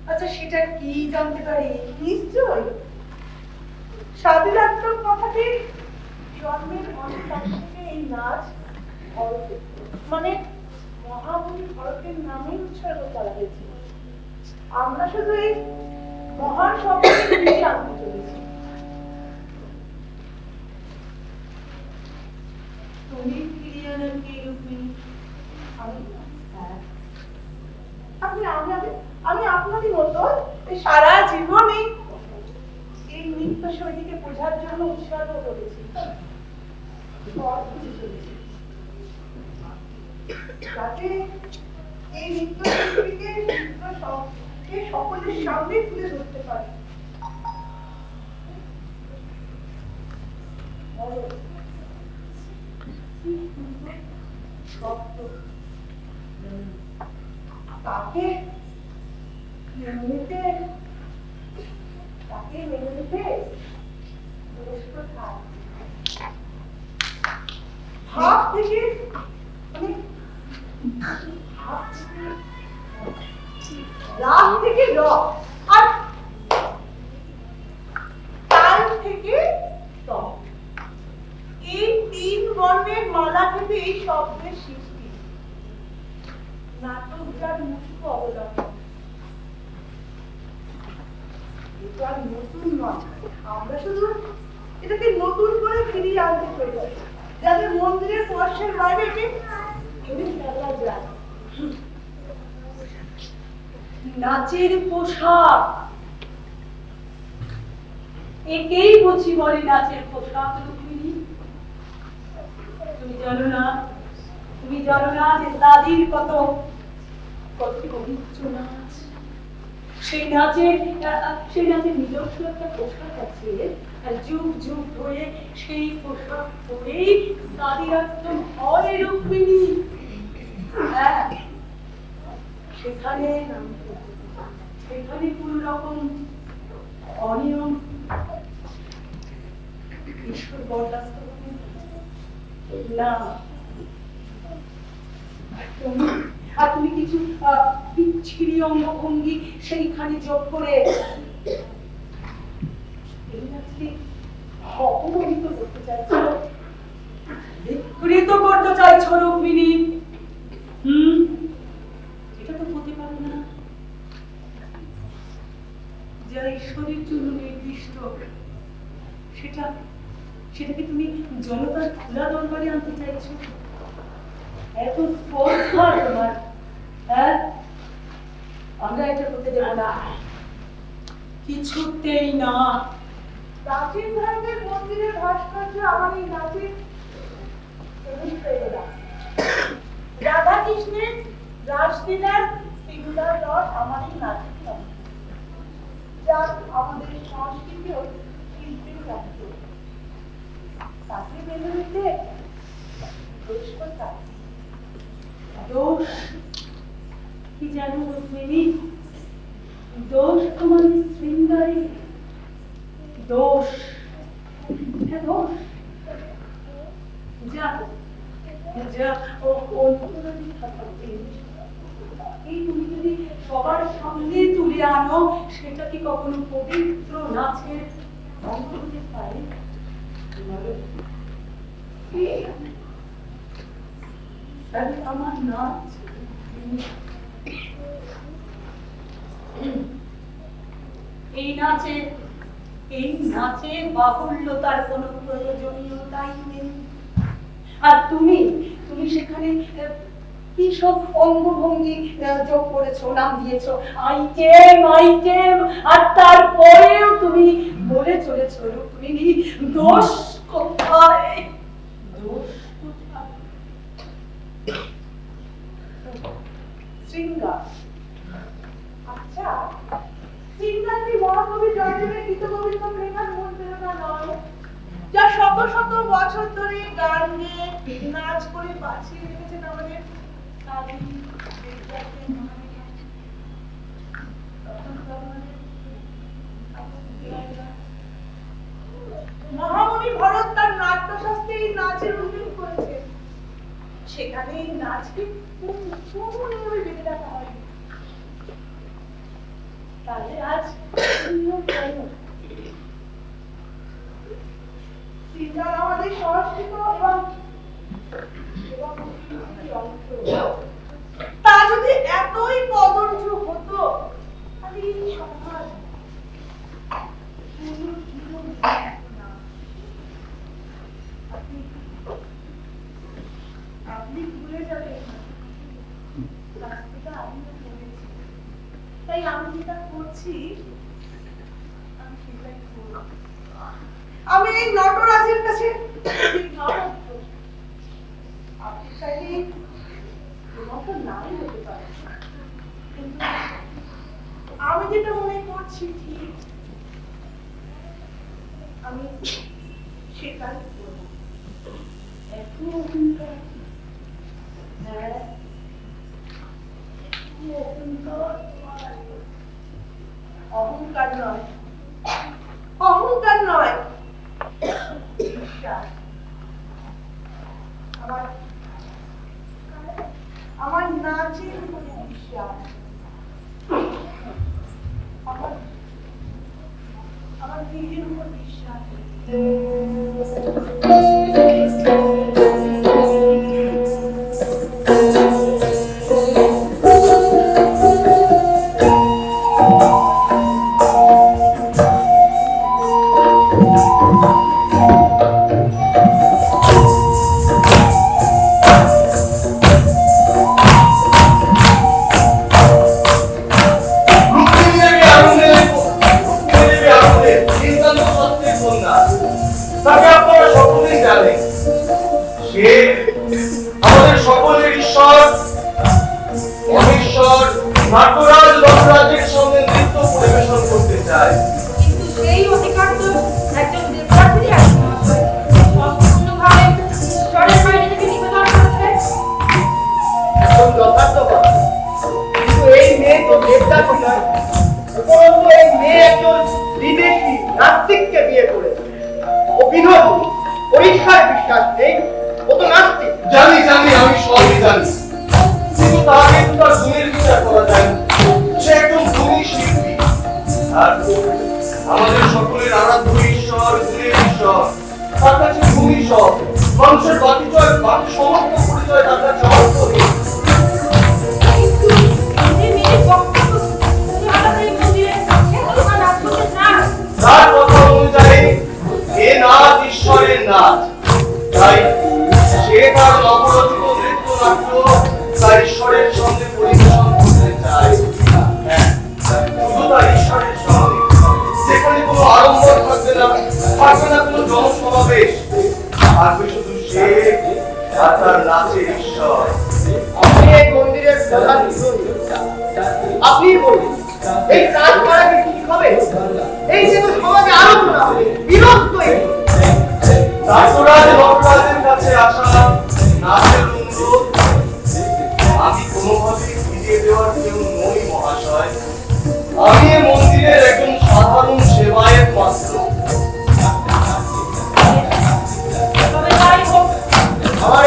আচ্ছা সেটা কি জানতে পারি? নিশ্চয় স্বাধীনাট্যম কথাটি জন্মের অনেক আগে থেকে এই নাচ মানে মহাবলী ভরতের নামে উৎসর্গ করা হয়েছিল। আমরা শুধু এই মহান শব্দকে ফিরিয়ে আনতে চলেছি। তুমি ফিরিয়ে আনেন কে রুক্মিণী? আমি আপনারই মতো সারা জীবন এই নৃত্য শৈলীকে বোঝার জন্য উৎসর্গ করেছি। যাতে এই নৃত্য শৈলীকে সকলের সামনে তুলে ধরতে পারি। তাকে মেনে নিতে হাত থেকে রাগ থেকে র আর তাল থেকে ত, এই 3 বর্ণের মালা থেকে এই শব্দের সৃষ্টি। নাটক যার মুখ্য অবলম্বন। এটা নতুন নয়, আমরা শুধু এটাকে নতুন করে ফিরিয়ে আনতে চলেছি, যাতে মন্দিরের পর্ষের বাইরে ফেলা যায়। নাচের পোশাক, একেই বুঝি বলে নাচের পোশাক রুক্মিণী। তুমি জানো না যে দাদির কত পবিত্র নাচ। সেই নাচের নিজস্ব একটা পোশাক আছে, আর যুগ যুগ ধরে সেই পোশাক পরেই স্বাধীনতম হয় রুক্মিণী। হ্যাঁ, সেখানে কোন রকম অনিয়ম ঈশ্বর বরদাস্ত করেন না। আর তুমি কিছু বিচ্ছিরি অঙ্গভঙ্গি সেইখানে যোগ করে এই নাচকে অপমানিত করতে চাইছো, বিকৃত করতে চাইছো রুক্মিণী। এটা তো হতে পারে না। যা ঈশ্বরের জন্য নির্দিষ্ট সেটাকে তুমি জনতার খোলা দরবারে আনতে চাইছো। এত স্পর্ধা তোমার। হ্যাঁ, আমরা এটা করতে দেব না, কিছুতেই না। প্রাচীন ভারতের মন্দিরের ভাস্কর্য আমার এই নাচের রাধা কৃষ্ণের রাসলীলার সিঙ্গার রস আমার এই নাচের নাম, যা আমাদের সংস্কৃতি ও শিল্পের রাজ্য। তাকে বেঁধে দিতে দোষ কোথায়? দোষ কি জানো রুক্মিণী? দোষ তোমার শৃঙ্গারে। দোষ, দোষ যা যা ও অন্তরালী থাকতে এই তুমি যদি সবার সামনে তুলে আনো, সেটা কি কখনো পবিত্র নাচের অঙ্গ হতে পারে? আমার নাচ এই নাচে বাহুল্যতার কোনো প্রয়োজনীয়তাই নেই। আর তুমি সেখানে কি সব অঙ্গভঙ্গি যোগ করেছো, নাম দিয়েছো আইটেম, আর তারপরেও তুমি বলে চলেছো রুক্মিণী দোষ কোথায়? দোষ কোথায়? শৃঙ্গার। আচ্ছা, শৃঙ্গারটি মহাকবি জয়দেবের গীতকবিতা প্রেমার মূল প্রেরণা নয়, যা শত শত বছর ধরে গান গেয়ে নাচ করে বাঁচিয়ে রেখেছেন আমাদের মহামণি ভরত তার নাট্যশাস্ত্রে এই নাচের উল্লেখ করেছে। সেখানে এই নাচকে কোনো নিয়মে বেঁধে রাখা হয়নি। তাহলে আজ শৃঙ্গার আমাদের সংস্কৃত এবং তা যদি এতই কদর্য হতো, তাহলে এই সমাজ আপনি ভুলে যাবেন। তাই আমি যেটা করছি, আমি এই নটরাজের কাছে আপনি চাইলে নাই হতে পারে, কিন্তু আমি যেটা মনে করছি ঠিক, আমি সেটাই করব। এত অহংকার, হ্যাঁ অহংকার নয়, অহংকার নয়, বিশ্বাস। আমার নাচের উপরে বিশ্বাস, আমার নিজের উপর বিশ্বাস। কিন্তু সেই অধিকার তো একজন কোনো দেবদাসী নয়, উপরন্তু এই মেয়ে একজন বিদেশি নাস্তিককে বিয়ে করেছে। ও বিধর্মী, পরীক্ষায় বিশ্বাস নেই, ও তো নাস্তিক। জানি জানি, আমি সবই জানি, কিন্তু তাকে তার গুণের বিচার করা যায় না। সে একজন গুণী শিল্পী, আর আমাদের সকলের আরাধ্য ঈশ্বর, গুণের ঈশ্বর। তার কাছে গুণী সব, মানুষের বাকি জয়, বাকি সমস্ত পরিচয় তার কাছে অর্থহীন। তার কথা অনুযায়ী এ নাচ ঈশ্বরের নাচ, তাই সে তার নবরচিত নৃত্যনাট্য তার ঈশ্বরের সঙ্গে পরিবেশন করতে চায়। হ্যাঁ, শুধু তার ঈশ্বরের সঙ্গে, যেখানে কোনো আড়ম্বর থাকবে না, থাকবে না কোনো জনসমাবেশ, থাকবে শুধু সে আর তার নাচের ঈশ্বর। আপনি এই মন্দিরের প্রধান পুরোহিত, আপনি বলুন এই কাজ করা কি ঠিক হবে? এই যে তো সমাজে আলোচনা হবে, বিরক্ত রাজরাজ নটরাজের কাছে আসা নাচের অনুরোধ আমি কোনোভাবে ফিরিয়ে দেওয়ার কেউ নই মহাশয়। আমি এ মন্দিরের একজন সাধারণ সেবায়েত মাত্র। আমার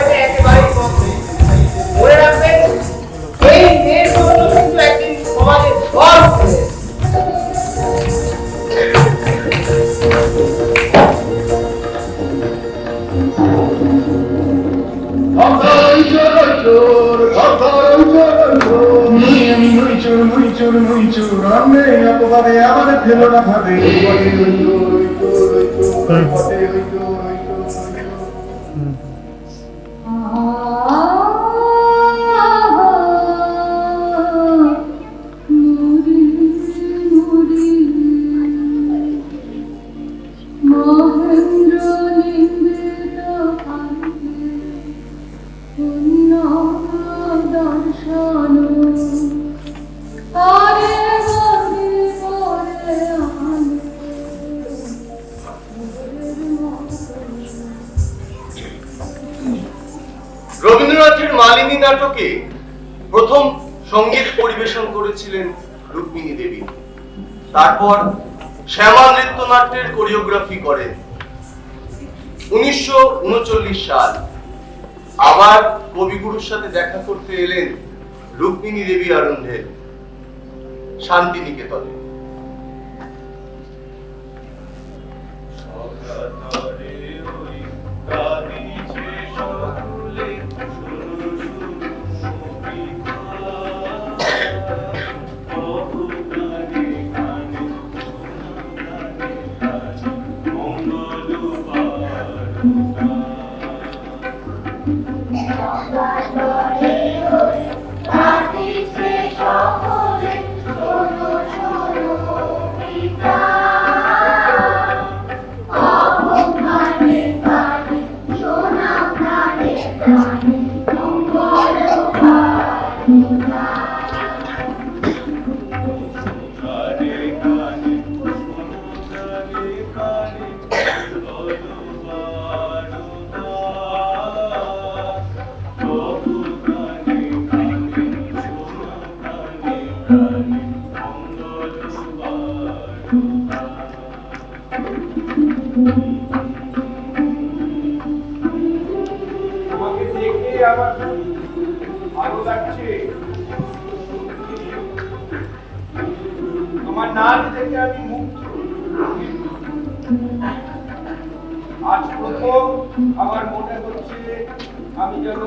এটা একেবারেই পছন্দ। মনে রাখবেন, এই মেয়ের জন্য কিন্তু একদিন সমাজে ঝড় উঠবে। আমাদের ফেলো না ভাবে রবীন্দ্রনাথের মালিনী নাটকে প্রথম সঙ্গীত পরিবেশন করেছিলেন রুক্মিণী দেবী। তারপর শ্যামা নৃত্যনাট্যের কোরিওগ্রাফি করেন। 1939 সাল আবার কবিগুরুর সাথে দেখা করতে এলেন রুক্মিণী দেবী আরুন্ধেল শান্তিনিকেতনে। তোমাকে দেখে আমার ভালো লাগছে। তোমার নাচ দেখে আমি মুগ্ধ। আজ প্রথম আমার মনে হচ্ছে আমি যেন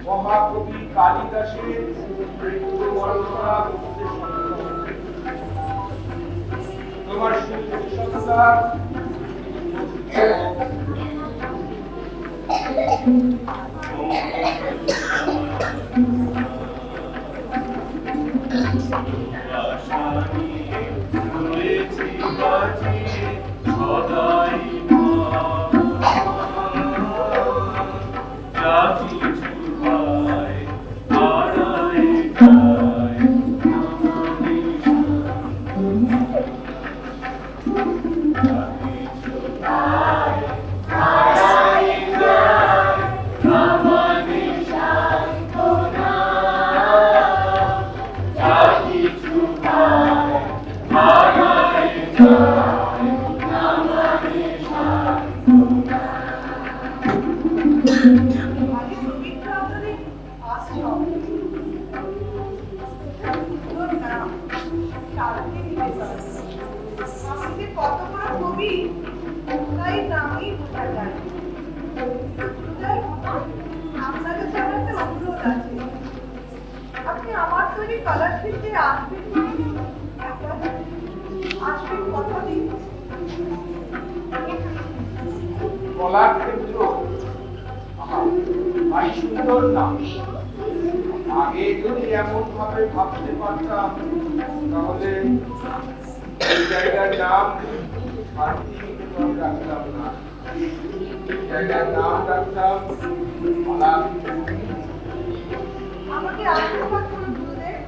মহাকবি কালিদাসের বর্ণনা করতে সক্ষম। তোমার সুচিন্তা Ramani আগে পবিত্র আদরে আশ্রম সুন্দর নাম শান্তি নিকেতন। আপনি যে কত বড় কবি তাই নামই বোঝা যায়। সুন্দর, আপনার কাছে আমার একটা অনুরোধ আছে। আপনি আমার তৈরি কালার শিল্পে আসবেন আসবেন কথা দিন। কলাক্ষেত্র, আহা, ভাই সুন্দর নাম। আগে যদি এমন ভাবে ভাবতে পারতাম তাহলে এই জায়গার নাম শান্তি নিকেতন রাখতাম না, এই জায়গার নাম রাখতাম কলাক্ষেত্র। আমাকে আশীর্বাদ করুন গুরুদেব,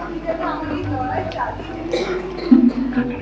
আমি যেন আমার এই লড়াই চালিয়ে যেতে পারি।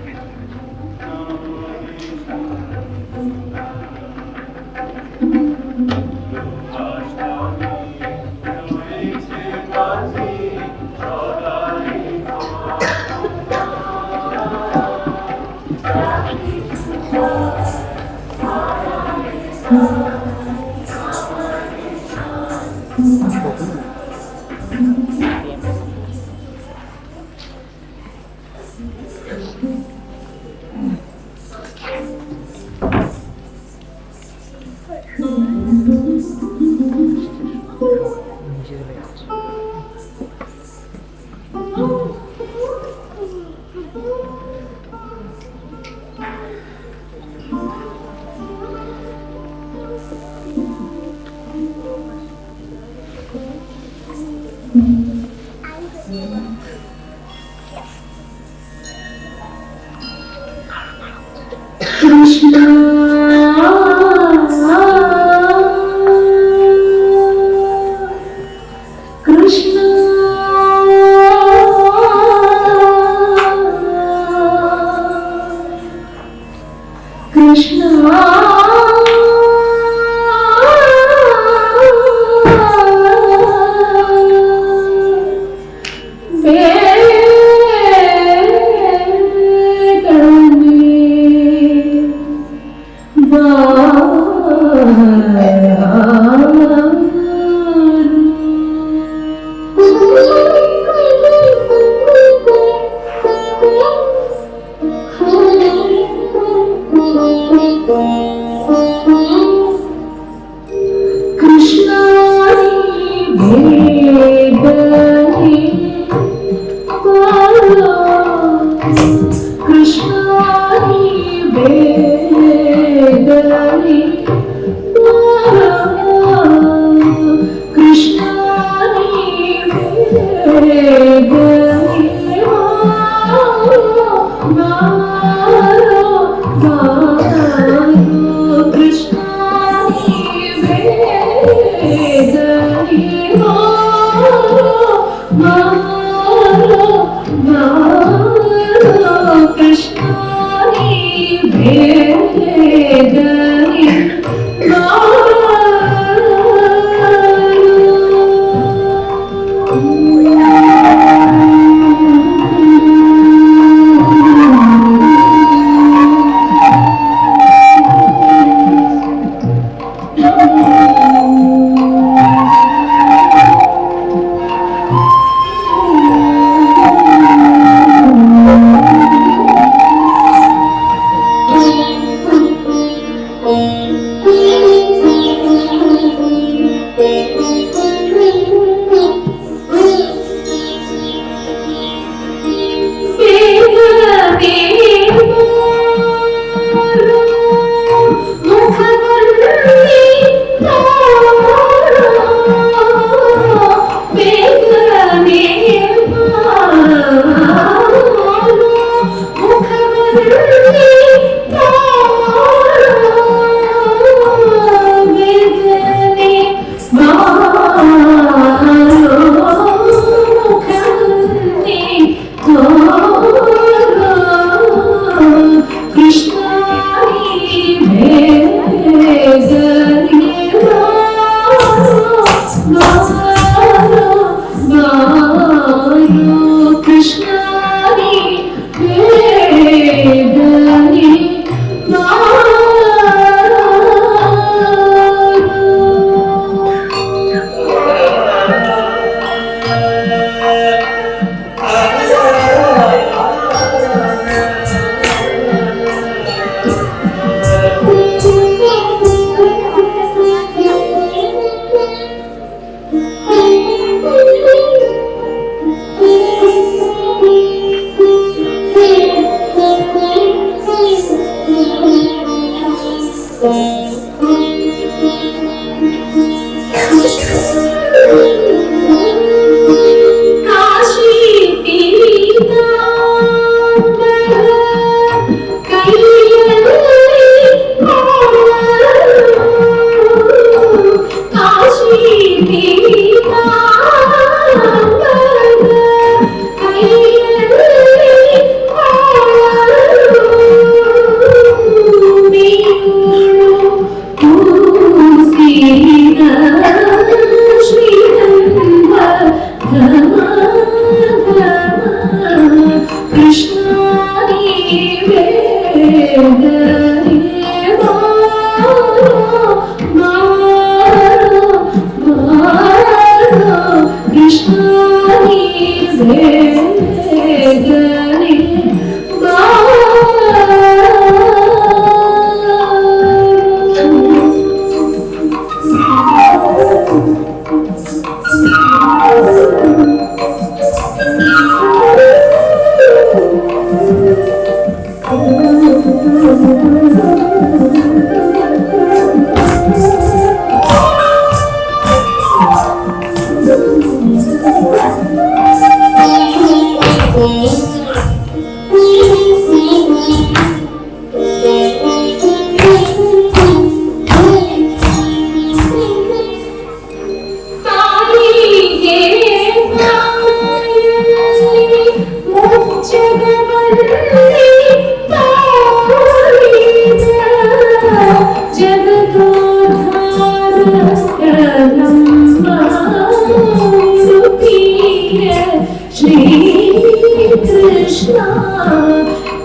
Krishna,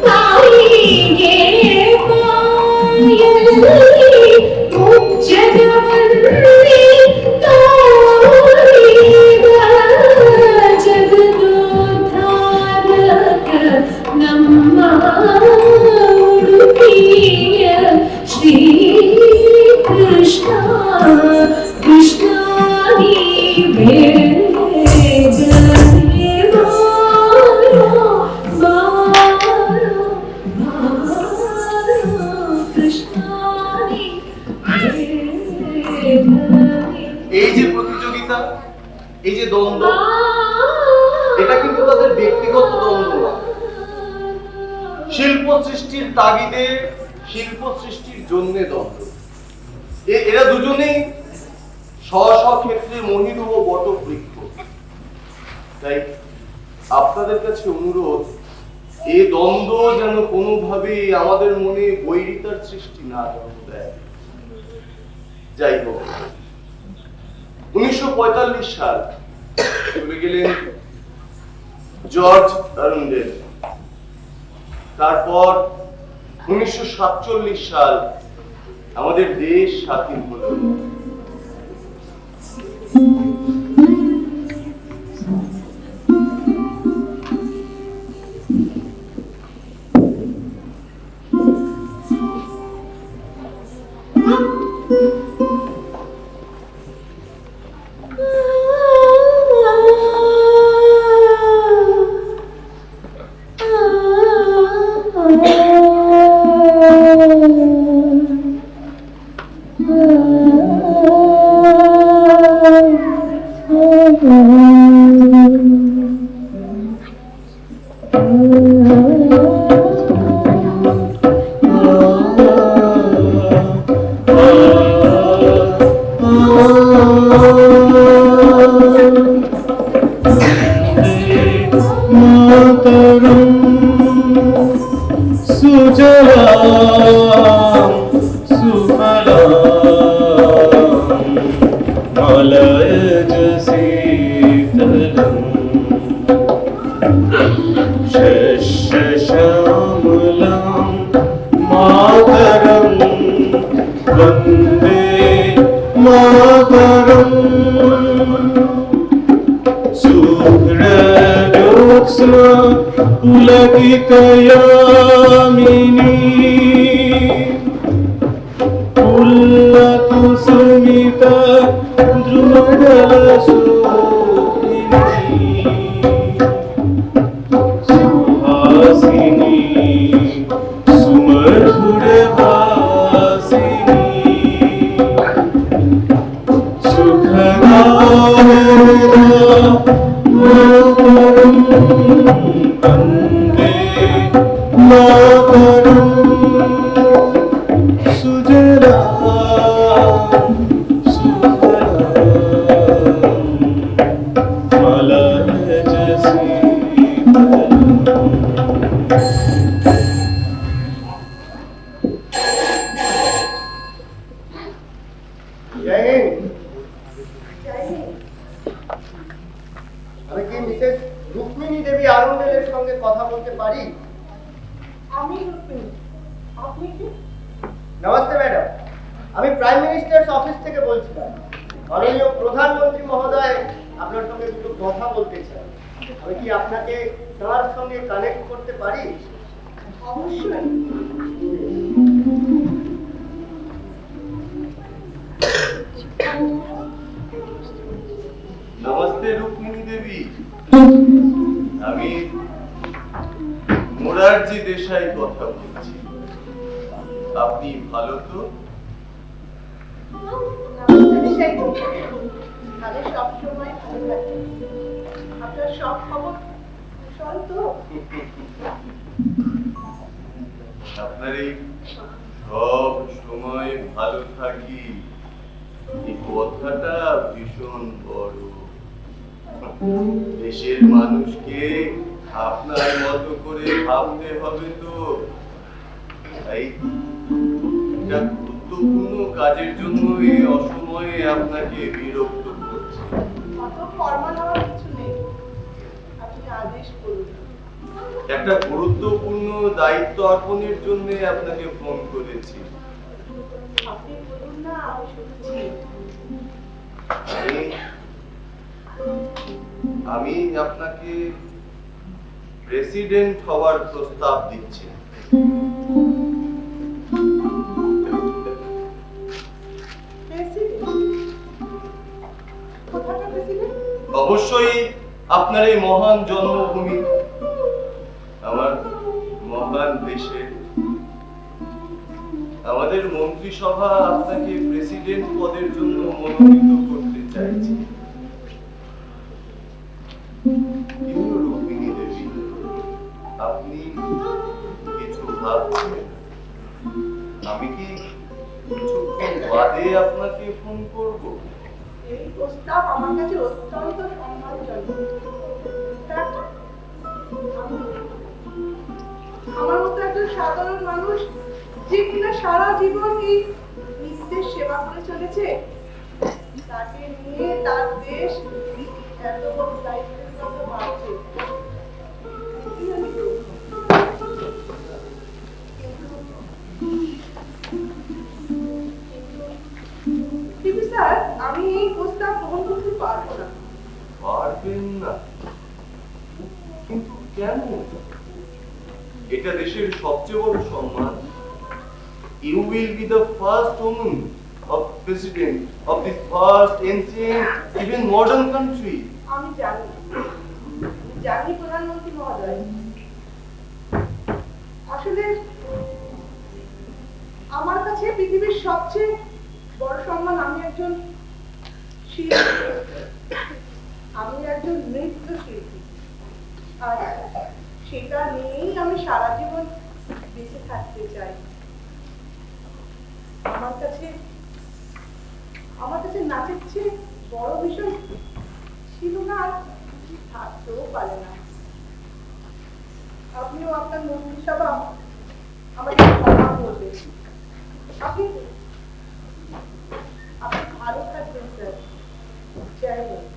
gaayenge payali, jagavandi torega, jagadodharak namma udupiya Shri Krishna, Krishna ni এই যে প্রতিযোগিতা, এই যে দ্বন্দ্ব, এটা কিন্তু তাদের ব্যক্তিগত দ্বন্দ্ব না। শিল্প সৃষ্টির তাগিদে, শিল্প সৃষ্টির জন্য দ্বন্দ্ব। এরা দুজনেই স্ব স্ব ক্ষেত্রে মহিরু ও বটবৃক্ষ। তাই আপনাদের কাছে অনুরোধ, এই দ্বন্দ্ব যেন কোনোভাবেই আমাদের মনে বৈরিতার সৃষ্টি না দেয়। যাই হোক, 1945 সাল চলে গেলেন জর্জ অ্যারুন্ডেল। তারপর 1947 সাল আমাদের দেশ স্বাধীন হলো। আমি কি মিসেস রুক্মিণী দেবী আরুন্ডেলের সঙ্গে কথা বলতে পারি? আমি রুক্মিণী, আপনি কি? নমস্তে ম্যাডাম, আমি প্রাইম মিনিস্টার্স অফিস থেকে বলছিলাম। মাননীয় প্রধানমন্ত্রী মহোদয় আপনার সঙ্গে দুটো কথা বলতে চাই। আমি কি আপনাকে তার সঙ্গে কানেক্ট করতে পারি? অবশ্যই। নমস্তে রুক্মিণী দেবী, আমি মোরারজি দেশাই কথা বলছি। আপনি ভালো তো? তাহলে সবসময় ভালো থাকে। আপনার সব খবর কুশল তো? আপনার এই সব সময় ভালো থাকি, এই কথাটা ভীষণ বড়। দেশের মানুষকে আপনার মতো করে ভাবতে হবে তো। তাই এটা গুরুত্বপূর্ণ কাজের জন্য এই অসময়ে আপনাকে বিরক্ত করছে। অত ফরমাল হওয়ার কিছু নেই, আপনি আদেশ করুন। একটা গুরুত্বপূর্ণ দায়িত্ব অর্পণের জন্য আপনাকে ফোন করেছি। আপনি বলুন না, আমি শুনছি। আমি আপনাকে প্রেসিডেন্ট হওয়ার প্রস্তাব দিচ্ছি। কোথাকার প্রেসিডেন্ট? অবশ্যই আপনার এই মহান জন্মভূমি, আমার মহান দেশে। আমাদের মন্ত্রিসভা আপনাকে প্রেসিডেন্ট পদের জন্য মনোনীত করতে চাইছে। কি হলো রুক্মিণী দেবী, আপনি কিছু ভাবছেন? আমি কি কিছুক্ষণ বাদে আপনাকে ফোন করব? এই প্রস্তাব আমার কাছে অত্যন্ত সম্মানজনক। আমার মতো একজন সাধারণ মানুষ যে কিনা সারা জীবন এই নিজের সেবা করে চলেছে, তাকে নিয়ে তার দেশ এত বড় দায়িত্বের কথা ভাবছে। কি আমি করব? কিন্তু স্যার, আমি এই প্রস্তাব গ্রহণ করতে পারবো না। পারবেন না? কিন্তু কেন? এটা দেশের সবচেয়ে বড় সম্মান। You will be the first woman of president of this vast, ancient, even modern country. আমি জানি প্রধানমন্ত্রী মহোদয়, আসলে আমার কাছে পৃথিবীর সবচেয়ে বড় সম্মান আমি একজন শিল্পী, আমি একজন নৃত্যশিল্পী, আর সেটা নিয়েই আমি সারা জীবন বেঁচে থাকতে চাই। আমার কাছে নাচের চেয়ে বড় বিষয় ছিল না, আর থাকতেও পারে না। আপনিও আপনার মন্ত্রিসভা আমাকে ক্ষমা করবেন। আপনি ভালো থাকবেন স্যার। জয় হিন্দ।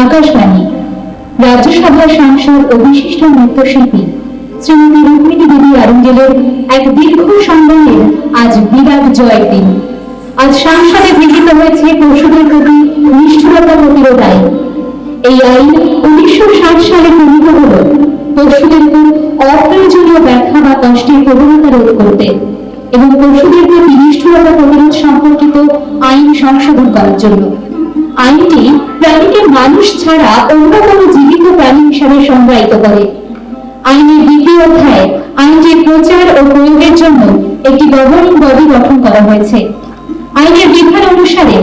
আকাশবাণী রাজ্যসভার সাংসদ ও বিশিষ্ট নৃত্যশিল্পী শ্রীমতী রুক্মিণী দেবী আরুঙ্গেলের এক দীর্ঘ সংগ্রামের আজ বিরাট জয়ের দিন। আজ সংসদে গৃহীত হয়েছে পশুদের প্রতি নিষ্ঠুরতা প্রতিরোধ আইন। এই আইন 1960 সালে গৃহীত হল পশুদের উপর অপ্রয়োজনীয় ব্যাখ্যা বা কষ্টের প্রবণতা রোধ করতে এবং পশুদের প্রতি নিষ্ঠুরতা প্রতিরোধ সম্পর্কিত আইন সংশোধন করার জন্য। আইনটি প্রাণীকে মানুষ ছাড়া অন্য কোনো জীবিত প্রাণী হিসাবে সংজ্ঞায়িত করে। আইনের দ্বিতীয় অধ্যায়ে আইনটির প্রচার ও প্রয়োগের জন্য একটি গভর্নিং বডি গঠন করা হয়েছে। আইনের বিধান অনুসারে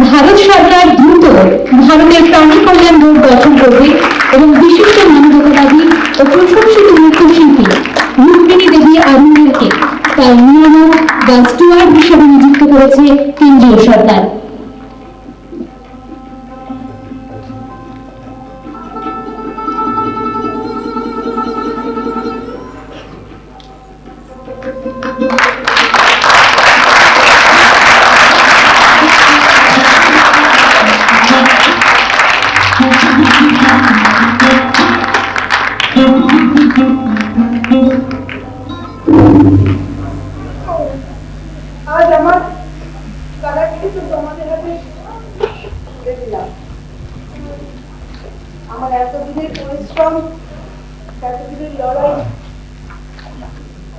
ভারত সরকার দ্রুত ভারতের প্রাণী কল্যাণ বোর্ড গঠন করবে এবং বিশিষ্ট মানবতাবাদী ও প্রশংসিত নৃত্যশিল্পী রুক্মিণী দেবী আরুঙ্গেলকে তার নিয়ামক বা স্টুয়ার্ড হিসেবে নিযুক্ত করেছে কেন্দ্রীয় সরকার। আজ আমার কালারটি তো তোমাদের হাতে তুলে দিলাম। আমার এতদিনের পরিশ্রম, এতদিনের লড়াই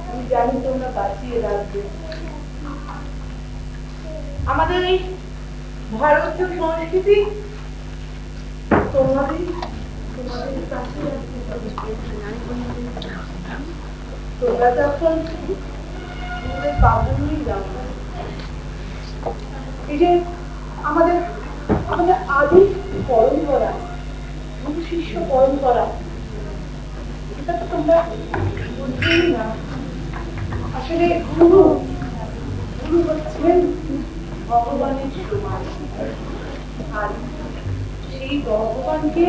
আমি জানি তোমরা বাঁচিয়ে রাখবে। আমাদের এই ভারতীয় সংস্কৃতি তোমাদের তোমাদের কাছে রাখতে হবে। তোমরা যখন তোমাদের পাবনই যাও, এই যে আমাদের আমাদের আদি পরম্পরা, গুরু শিষ্য পরম্পরা, এটা তো তোমরা বুঝবেই না। আসলে গুরু গুরু হচ্ছেন ভগবানের সমান, আর সেই ভগবানকে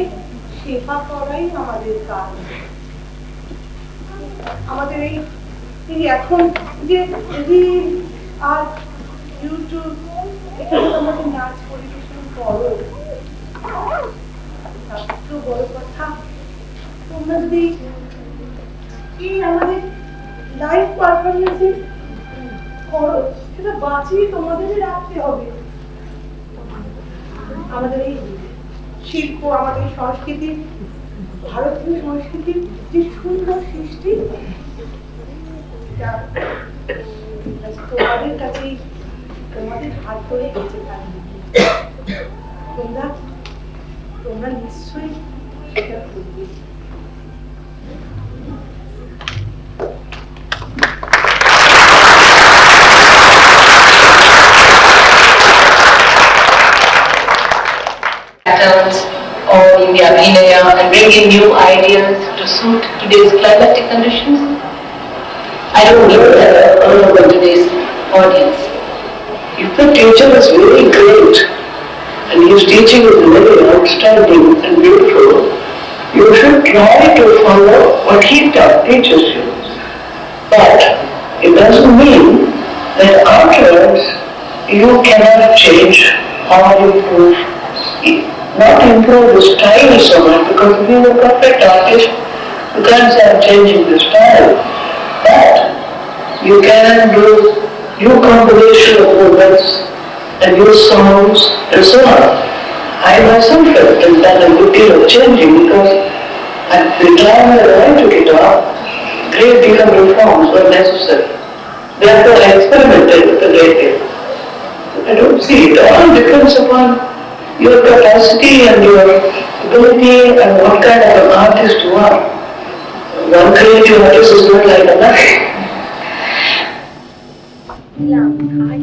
সেবা করাই আমাদের কাজ। আমাদের এই এখন যে রিল আর ইউটিউব, এখানে তোমাদের নাচ পরিবেশন করো, সবচেয়ে বড় কথা তোমরা যদি এই আমাদের লাইভ পারফরমেন্সে করো, সেটা বাঁচিয়ে তোমাদের রাখতে হবে। আমাদের এই শিল্প, আমাদের সংস্কৃতি, ভারতীয় সংস্কৃতির যে সুন্দর সৃষ্টি, তোমাদের কাছেই, তোমাদের হাত ধরে বেঁচে থাকবে। তোমরা নিশ্চয়ই সেটা করবে। Patterns or in the Abhinaya and bring in new ideas to suit today's climatic conditions? I don't know that all over today's audience. If the teacher is very great and his teaching is very outstanding and beautiful, you should try to follow what he teaches you. But it doesn't mean that afterwards you cannot change or improve. Not improve the style so much, because if you're a perfect artist, you can't start changing the style. But you can do new combination of movements and new sounds and so on. I myself have done a good deal of changing, because at the time I learned to guitar, great deal of reforms were necessary. Therefore I experimented with a great deal. I don't see, it all depends upon your capacity and your ability and what kind of an artist you are. One creative artist is not like another. Yeah, I